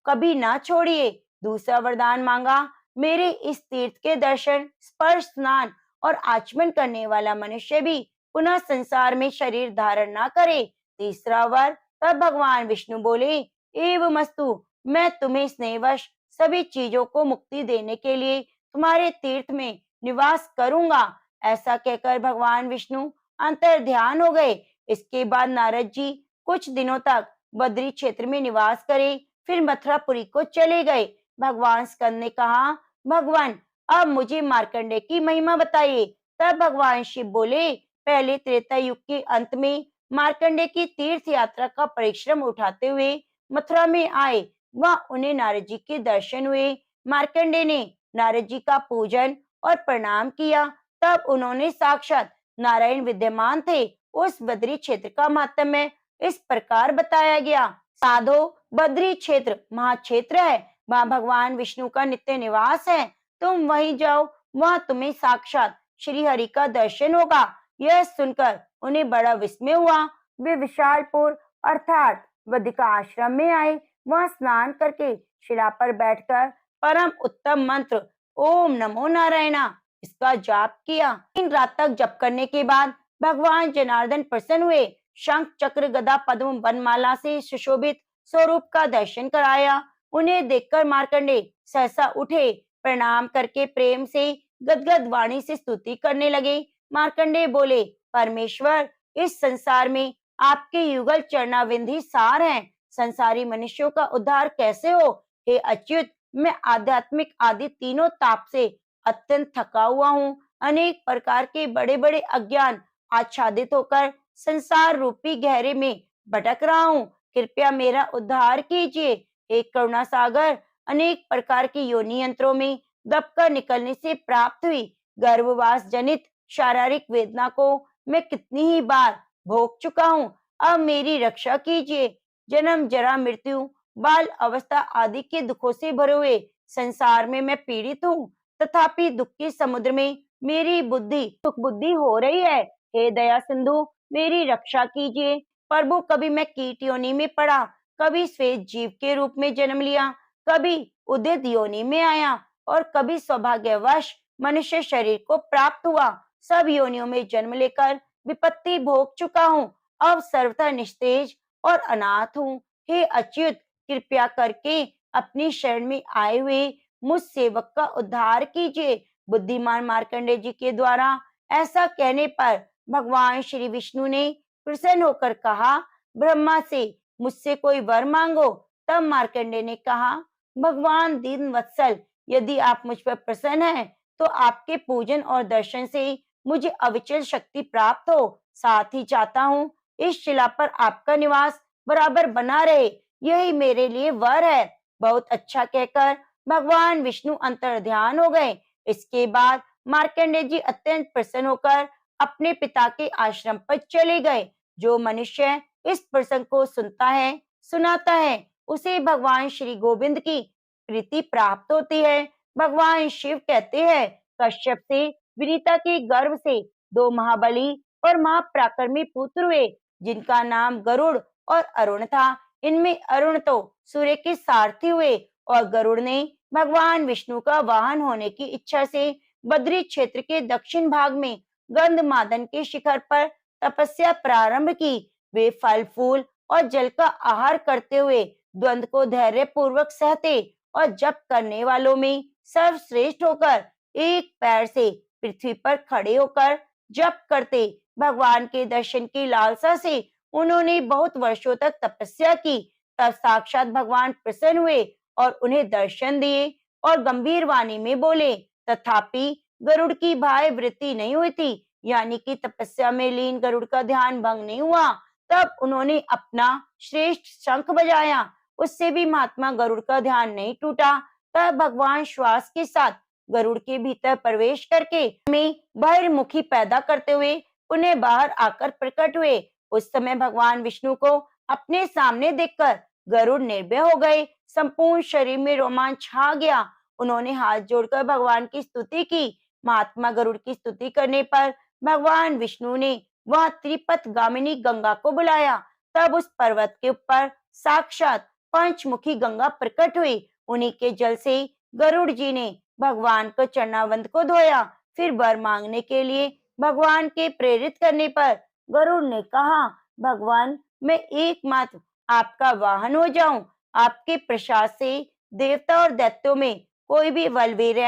कभी ना छोड़िए। दूसरा वरदान मांगा, मेरे इस तीर्थ के दर्शन, स्पर्श, स्नान और आचमन करने वाला मनुष्य भी पुनः संसार में शरीर धारण ना करे। तीसरा वर, तब भगवान विष्णु बोले, एवमस्तु, मैं तुम्हें स्नेहवश सभी चीजों को मुक्ति देने के लिए तुम्हारे तीर्थ में निवास करूंगा। ऐसा कहकर भगवान विष्णु अंतर ध्यान हो गए। इसके बाद नारद जी कुछ दिनों तक बद्री क्षेत्र में निवास करे, फिर मथुरापुरी को चले गए। भगवान स्कंद ने कहा, भगवान, अब मुझे मार्कंडे की महिमा बताइए। तब भगवान शिव बोले, पहले त्रेता युग के अंत में मार्कंडे की तीर्थ यात्रा का परिश्रम उठाते हुए मथुरा में आए। वहां उन्हें नारद जी के दर्शन हुए। मार्कंडे ने नारद जी का पूजन और प्रणाम किया। तब उन्होंने साक्षात नारायण विद्यमान थे। उस बद्री क्षेत्र का महात्म्य इस प्रकार बताया गया। साधो, बद्री क्षेत्र महाक्षेत्र है, वहां भगवान विष्णु का नित्य निवास है। तुम वहीं जाओ, वहां तुम्हें साक्षात श्री हरि का दर्शन होगा। यह सुनकर उन्हें बड़ा विस्मय हुआ। वे विशालपुर अर्थात बद्रिका आश्रम में आए। वहां स्नान करके शिला पर बैठकर परम उत्तम मंत्र ओम नमो नारायणा इसका जाप किया। 3 रात तक जप करने के बाद भगवान जनार्दन प्रसन्न हुए। शंख, चक्र, गदा, पद्म, वनमाला से सुशोभित स्वरूप का दर्शन कराया। उन्हें देखकर मार्कंडे सहसा उठे, प्रणाम करके प्रेम से गदगद वाणी से स्तुति करने लगे। मार्कंडे बोले, परमेश्वर, इस संसार में आपके युगल चरणाविंद ही सार हैं। संसारी मनुष्यों का उद्धार कैसे हो? हे अच्युत, मैं आध्यात्मिक आदि तीनों ताप से अत्यंत थका हुआ हूँ। अनेक प्रकार के बड़े बड़े अज्ञान आच्छादित होकर संसार रूपी गहरे में भटक रहा हूँ। कृपया मेरा उद्धार कीजिए। हे करुणा सागर, अनेक प्रकार की योनि यंत्रों में दबकर निकलने से प्राप्त हुई गर्भवास जनित शारीरिक वेदना को मैं कितनी ही बार भोग चुका हूँ। अब मेरी रक्षा कीजिए। जन्म, जरा, मृत्यु, बाल अवस्था आदि के दुखों से भरे हुए संसार में मैं पीड़ित हूँ। तथापि दुख के समुद्र में मेरी बुद्धि सुख बुद्धि हो रही है। हे दया सिंधु, मेरी रक्षा कीजिए। प्रभु, कभी मैं कीट योनि में पड़ा, कभी श्वेत जीव के रूप में जन्म लिया, कभी उदित योनि में आया और कभी सौभाग्यवश मनुष्य शरीर को प्राप्त हुआ। सब योनियों में जन्म लेकर विपत्ति भोग चुका हूँ। अब सर्वथा निस्तेज और अनाथ हूँ। हे अच्युत, कृपया करके अपनी शरण में आए हुए मुझ सेवक का उद्धार कीजिए। बुद्धिमान मार्कंडे जी के द्वारा ऐसा कहने पर भगवान श्री विष्णु ने प्रसन्न होकर कहा, ब्रह्मा से मुझसे कोई वर मांगो। तब मार्कंडे ने कहा, भगवान दीन वत्सल, यदि आप मुझ पर प्रसन्न हैं तो आपके पूजन और दर्शन से मुझे अविचल शक्ति प्राप्त हो। साथ ही चाहता हूँ इस शिला पर आपका निवास बराबर बना रहे, यही मेरे लिए वर है। बहुत अच्छा कहकर भगवान विष्णु अंतर ध्यान हो गए। इसके बाद मार्कंडे जी अत्यंत प्रसन्न होकर अपने पिता के आश्रम पर चले गए। जो मनुष्य इस प्रसंग को सुनता है, सुनाता है, उसे भगवान श्री गोविंद की प्रीति प्राप्त होती है। भगवान शिव कहते हैं, कश्यप से विनीता के गर्भ से 2 महाबली और महापराक्रमी पुत्र हुए, जिनका नाम गरुड़ और अरुण था। इनमें अरुण तो सूर्य के सारथी हुए और गरुड़ ने भगवान विष्णु का वाहन होने की इच्छा से बद्री क्षेत्र के दक्षिण भाग में गंधमादन के शिखर पर तपस्या प्रारंभ की। वे फल, फूल और जल का आहार करते हुए द्वंद को धैर्य पूर्वक सहते और जप करने वालों में सर्वश्रेष्ठ होकर एक पैर से पृथ्वी पर खड़े होकर जप करते। भगवान के दर्शन की लालसा से उन्होंने बहुत वर्षों तक तपस्या की। तब साक्षात भगवान प्रसन्न हुए और उन्हें दर्शन दिए और गंभीर वाणी में बोले। तथापि गरुड़ की बाह्य वृत्ति नहीं हुई थी, यानी कि तपस्या में लीन गरुड़ का ध्यान भंग नहीं हुआ। तब उन्होंने अपना श्रेष्ठ शंख बजाया, उससे भी महात्मा गरुड़ का ध्यान नहीं टूटा। तब भगवान श्वास के साथ गरुड़ के भीतर प्रवेश करके में बहिर्मुखी पैदा करते हुए उन्हें बाहर आकर प्रकट हुए। उस समय भगवान विष्णु को अपने सामने देखकर गरुड़ निर्भय हो गए। संपूर्ण शरीर में रोमांच छा गया। उन्होंने हाथ जोड़कर भगवान की स्तुति की। महात्मा गरुड़ की स्तुति करने पर भगवान विष्णु ने वहां त्रिपथ गामिनी गंगा को बुलाया। तब उस पर्वत के ऊपर साक्षात पंचमुखी गंगा प्रकट हुई। उन्हीं के जल से गरुड़ जी ने भगवान को चरणावंद को धोया। फिर वर मांगने के लिए भगवान के प्रेरित करने पर गरुड़ ने कहा, भगवान मैं एकमात्र आपका वाहन हो जाऊं। आपके प्रसाद से देवता और दैत्यों में कोई भी बलवीर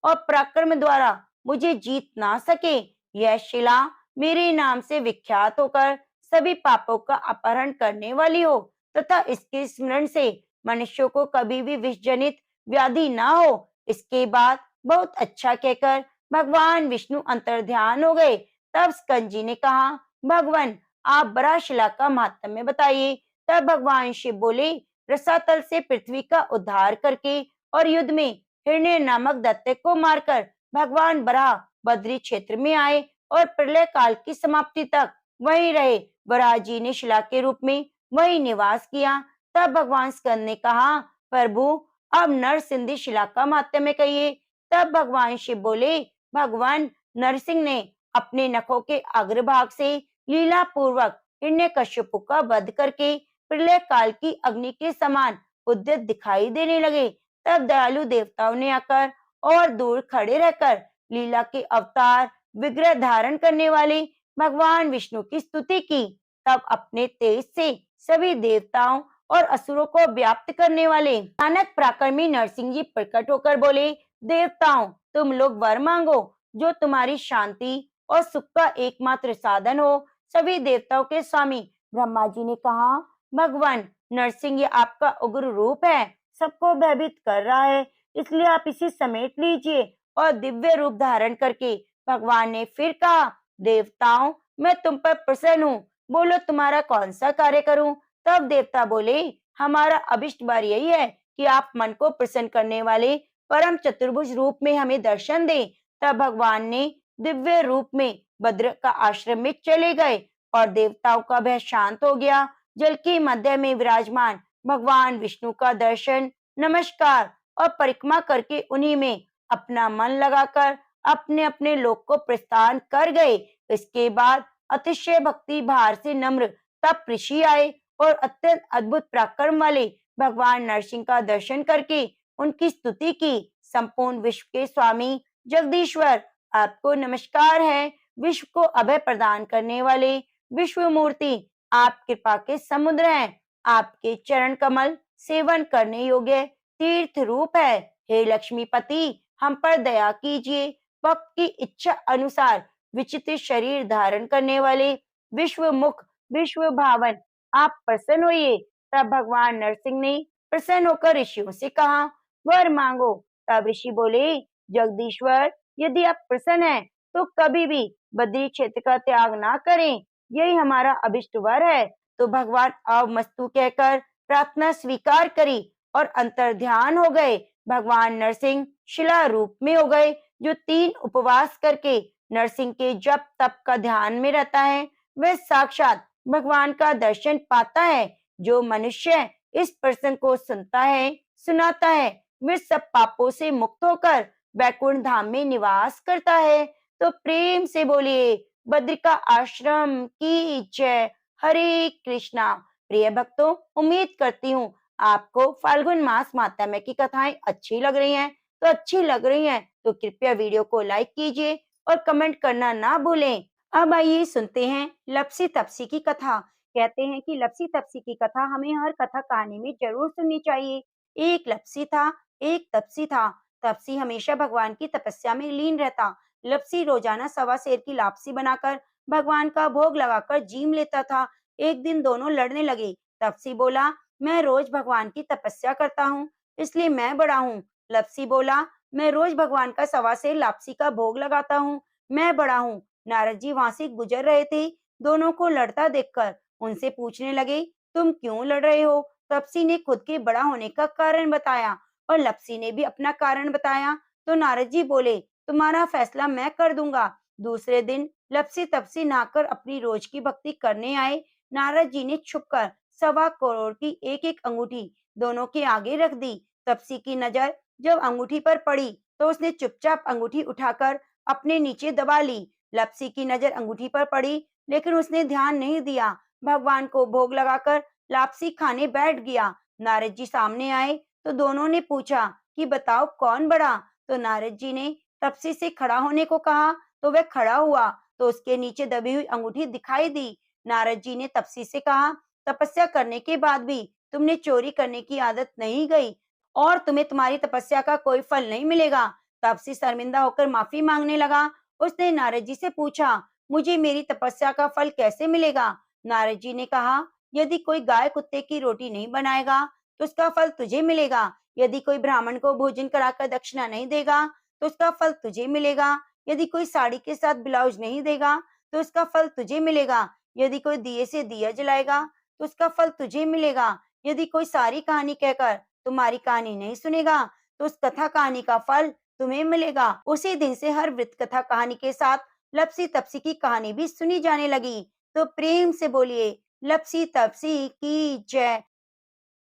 और पराक्रम द्वारा मुझे जीत ना सके। यह शिला मेरे नाम से विख्यात होकर सभी पापों का अपहरण करने वाली हो तथा इसके स्मरण से मनुष्यों को कभी भी विष जनित व्याधि ना हो। इसके बाद बहुत अच्छा कहकर भगवान विष्णु अंतर्ध्यान हो गए। तब स्कंद जी ने कहा, भगवान आप बड़ा शिला का महात्म्य बताइए। तब भगवान शिव बोले, रसातल से पृथ्वी का उद्धार करके और युद्ध में हिरण्य नामक दैत्य को मारकर भगवान बराह बद्री क्षेत्र में आए और प्रलय काल की समाप्ति तक वहीं रहे। बराह जी ने शिला के रूप में वहीं निवास किया। तब भगवान स्कंद ने कहा, प्रभु अब नरसिंह शिला का महात्म्य कहिए। तब भगवान शिव बोले, भगवान नरसिंह ने अपने नखों के अग्रभाग से लीला पूर्वक हिरण्यकश्यपु का वध करके प्रलय काल की अग्नि के समान उद्यत दिखाई देने लगे। तब दयालु देवताओं ने आकर और दूर खड़े रहकर लीला के अवतार विग्रह धारण करने वाले भगवान विष्णु की स्तुति की। तब अपने तेज से सभी देवताओं और असुरों को व्याप्त करने वाले भयानक पराक्रमी नरसिंह जी प्रकट होकर बोले, देवताओं तुम लोग वर मांगो जो तुम्हारी शांति और सुख का एकमात्र साधन हो। सभी देवताओं के स्वामी ब्रह्मा जी ने कहा, भगवान नरसिंह ये आपका उग्र रूप है, सबको भयभीत कर रहा है, इसलिए आप इसे समेट लीजिए। और दिव्य रूप धारण करके भगवान ने फिर कहा, देवताओं मैं तुम पर प्रसन्न हूँ, बोलो तुम्हारा कौन सा कार्य करूं। तब देवता बोले, हमारा अभिष्ट वर यही है कि आप मन को प्रसन्न करने वाले परम चतुर्भुज रूप में हमें दर्शन दें। तब भगवान ने दिव्य रूप में भद्र का आश्रम में चले गए और देवताओं का भय शांत हो गया। जल के मध्य में विराजमान भगवान विष्णु का दर्शन, नमस्कार और परिक्रमा करके उन्हीं में अपना मन लगाकर अपने अपने लोक को प्रस्थान कर गए। इसके बाद अतिशय भक्ति भार से नम्र तप ऋषि आए और अत्यंत अद्भुत पराक्रम वाले भगवान नरसिंह का दर्शन करके उनकी स्तुति की। संपूर्ण विश्व के स्वामी जगदीश्वर आपको नमस्कार है। विश्व को अभय प्रदान करने वाले विश्व मूर्ति आप कृपा के समुद्र हैं। आपके चरण कमल सेवन करने योग्य तीर्थ रूप है। हे लक्ष्मीपति हम पर दया कीजिए। भक्त की इच्छा अनुसार विचित्र शरीर धारण करने वाले विश्व मुख विश्व भावन आप प्रसन्न होइए। तब भगवान नरसिंह ने प्रसन्न होकर ऋषियों से कहा, वर मांगो। तब ऋषि बोले, जगदीश्वर यदि आप प्रसन्न हैं तो कभी भी बद्री क्षेत्र का त्याग ना करें, यही हमारा अभिष्ट वर है। तो भगवान अवमस्तु कहकर प्रार्थना स्वीकार करी और अंतर्ध्यान हो गए। भगवान नरसिंह शिला रूप में हो गए। जो 3 उपवास करके नरसिंह के जप तप का ध्यान में रहता है वह साक्षात भगवान का दर्शन पाता है। जो मनुष्य इस प्रसंग को सुनता है सुनाता है वह सब पापों से मुक्त होकर बैकुंठ धाम में निवास करता है। तो प्रेम से बोलिए बद्रिका आश्रम की जय। हरे कृष्णा। प्रिय भक्तों, उम्मीद करती हूँ आपको फाल्गुन मास महात्म्य की कथाएं अच्छी लग रही हैं। तो अच्छी लग रही हैं तो कृपया वीडियो को लाइक कीजिए और कमेंट करना ना भूलें। अब आइए सुनते हैं लपसी तपसी की कथा। कहते हैं कि लपसी तपसी की कथा हमें हर कथा कहानी में जरूर सुननी चाहिए। एक लपसी था, एक तपसी था। तपसी हमेशा भगवान की तपस्या में लीन रहता। लपसी रोजाना सवा सेर की लापसी बनाकर भगवान का भोग लगाकर जीम लेता था। एक दिन दोनों लड़ने लगे। तपसी बोला, मैं रोज भगवान की तपस्या करता हूँ, इसलिए मैं बड़ा हूँ। लपसी बोला, मैं रोज भगवान का सवा सेर लापसी का भोग लगाता हूँ, मैं बड़ा हूँ। नारद जी वहां से गुजर रहे थे। दोनों को लड़ता देखकर उनसे पूछने लगे, तुम क्यों लड़ रहे हो? तपसी ने खुद के बड़ा होने का कारण बताया और लपसी ने भी अपना कारण बताया। तो नारद जी बोले, तुम्हारा फैसला मैं कर दूंगा। दूसरे दिन लपसी तपसी नहाकर अपनी रोज की भक्ति करने आए। नारद जी ने छुपकर 1.25 करोड़ की एक एक अंगूठी दोनों के आगे रख दी। तपसी की नजर जब अंगूठी पर पड़ी तो उसने चुपचाप अंगूठी उठाकर अपने नीचे दबा ली। लपसी की नजर अंगूठी पर पड़ी लेकिन उसने ध्यान नहीं दिया। भगवान को भोग लगाकर लापसी खाने बैठ गया। नारद जी सामने आए तो दोनों ने पूछा कि बताओ कौन बड़ा। तो नारद जी ने तपसी से खड़ा होने को कहा तो वह खड़ा हुआ तो उसके नीचे दबी हुई अंगूठी दिखाई दी। नारद जी ने तपसी से कहा, तपस्या करने के बाद भी तुमने चोरी करने की आदत नहीं गई और तुम्हें तुम्हारी तपस्या का कोई फल नहीं मिलेगा। तपसी शर्मिंदा होकर माफी मांगने लगा। उसने नारद जी से पूछा, मुझे मेरी तपस्या का फल कैसे मिलेगा। नारद जी ने कहा, यदि कोई गाय कुत्ते की रोटी नहीं बनाएगा तो उसका फल तुझे मिलेगा। यदि कोई ब्राह्मण को भोजन कराकर दक्षिणा नहीं देगा तो उसका फल तुझे मिलेगा। यदि कोई साड़ी के साथ ब्लाउज नहीं देगा तो उसका फल तुझे मिलेगा। यदि कोई दिए से दिया जलाएगा तो उसका फल तुझे मिलेगा। यदि कोई सारी कहानी कहकर तुम्हारी कहानी नहीं सुनेगा तो उस कथा कहानी का फल तुम्हें मिलेगा। उसी दिन से हर वृत्त कथा कहानी के साथ लपसी तपसी की कहानी भी सुनी जाने लगी। तो प्रेम से बोलिए, लपसी तपसी की जय।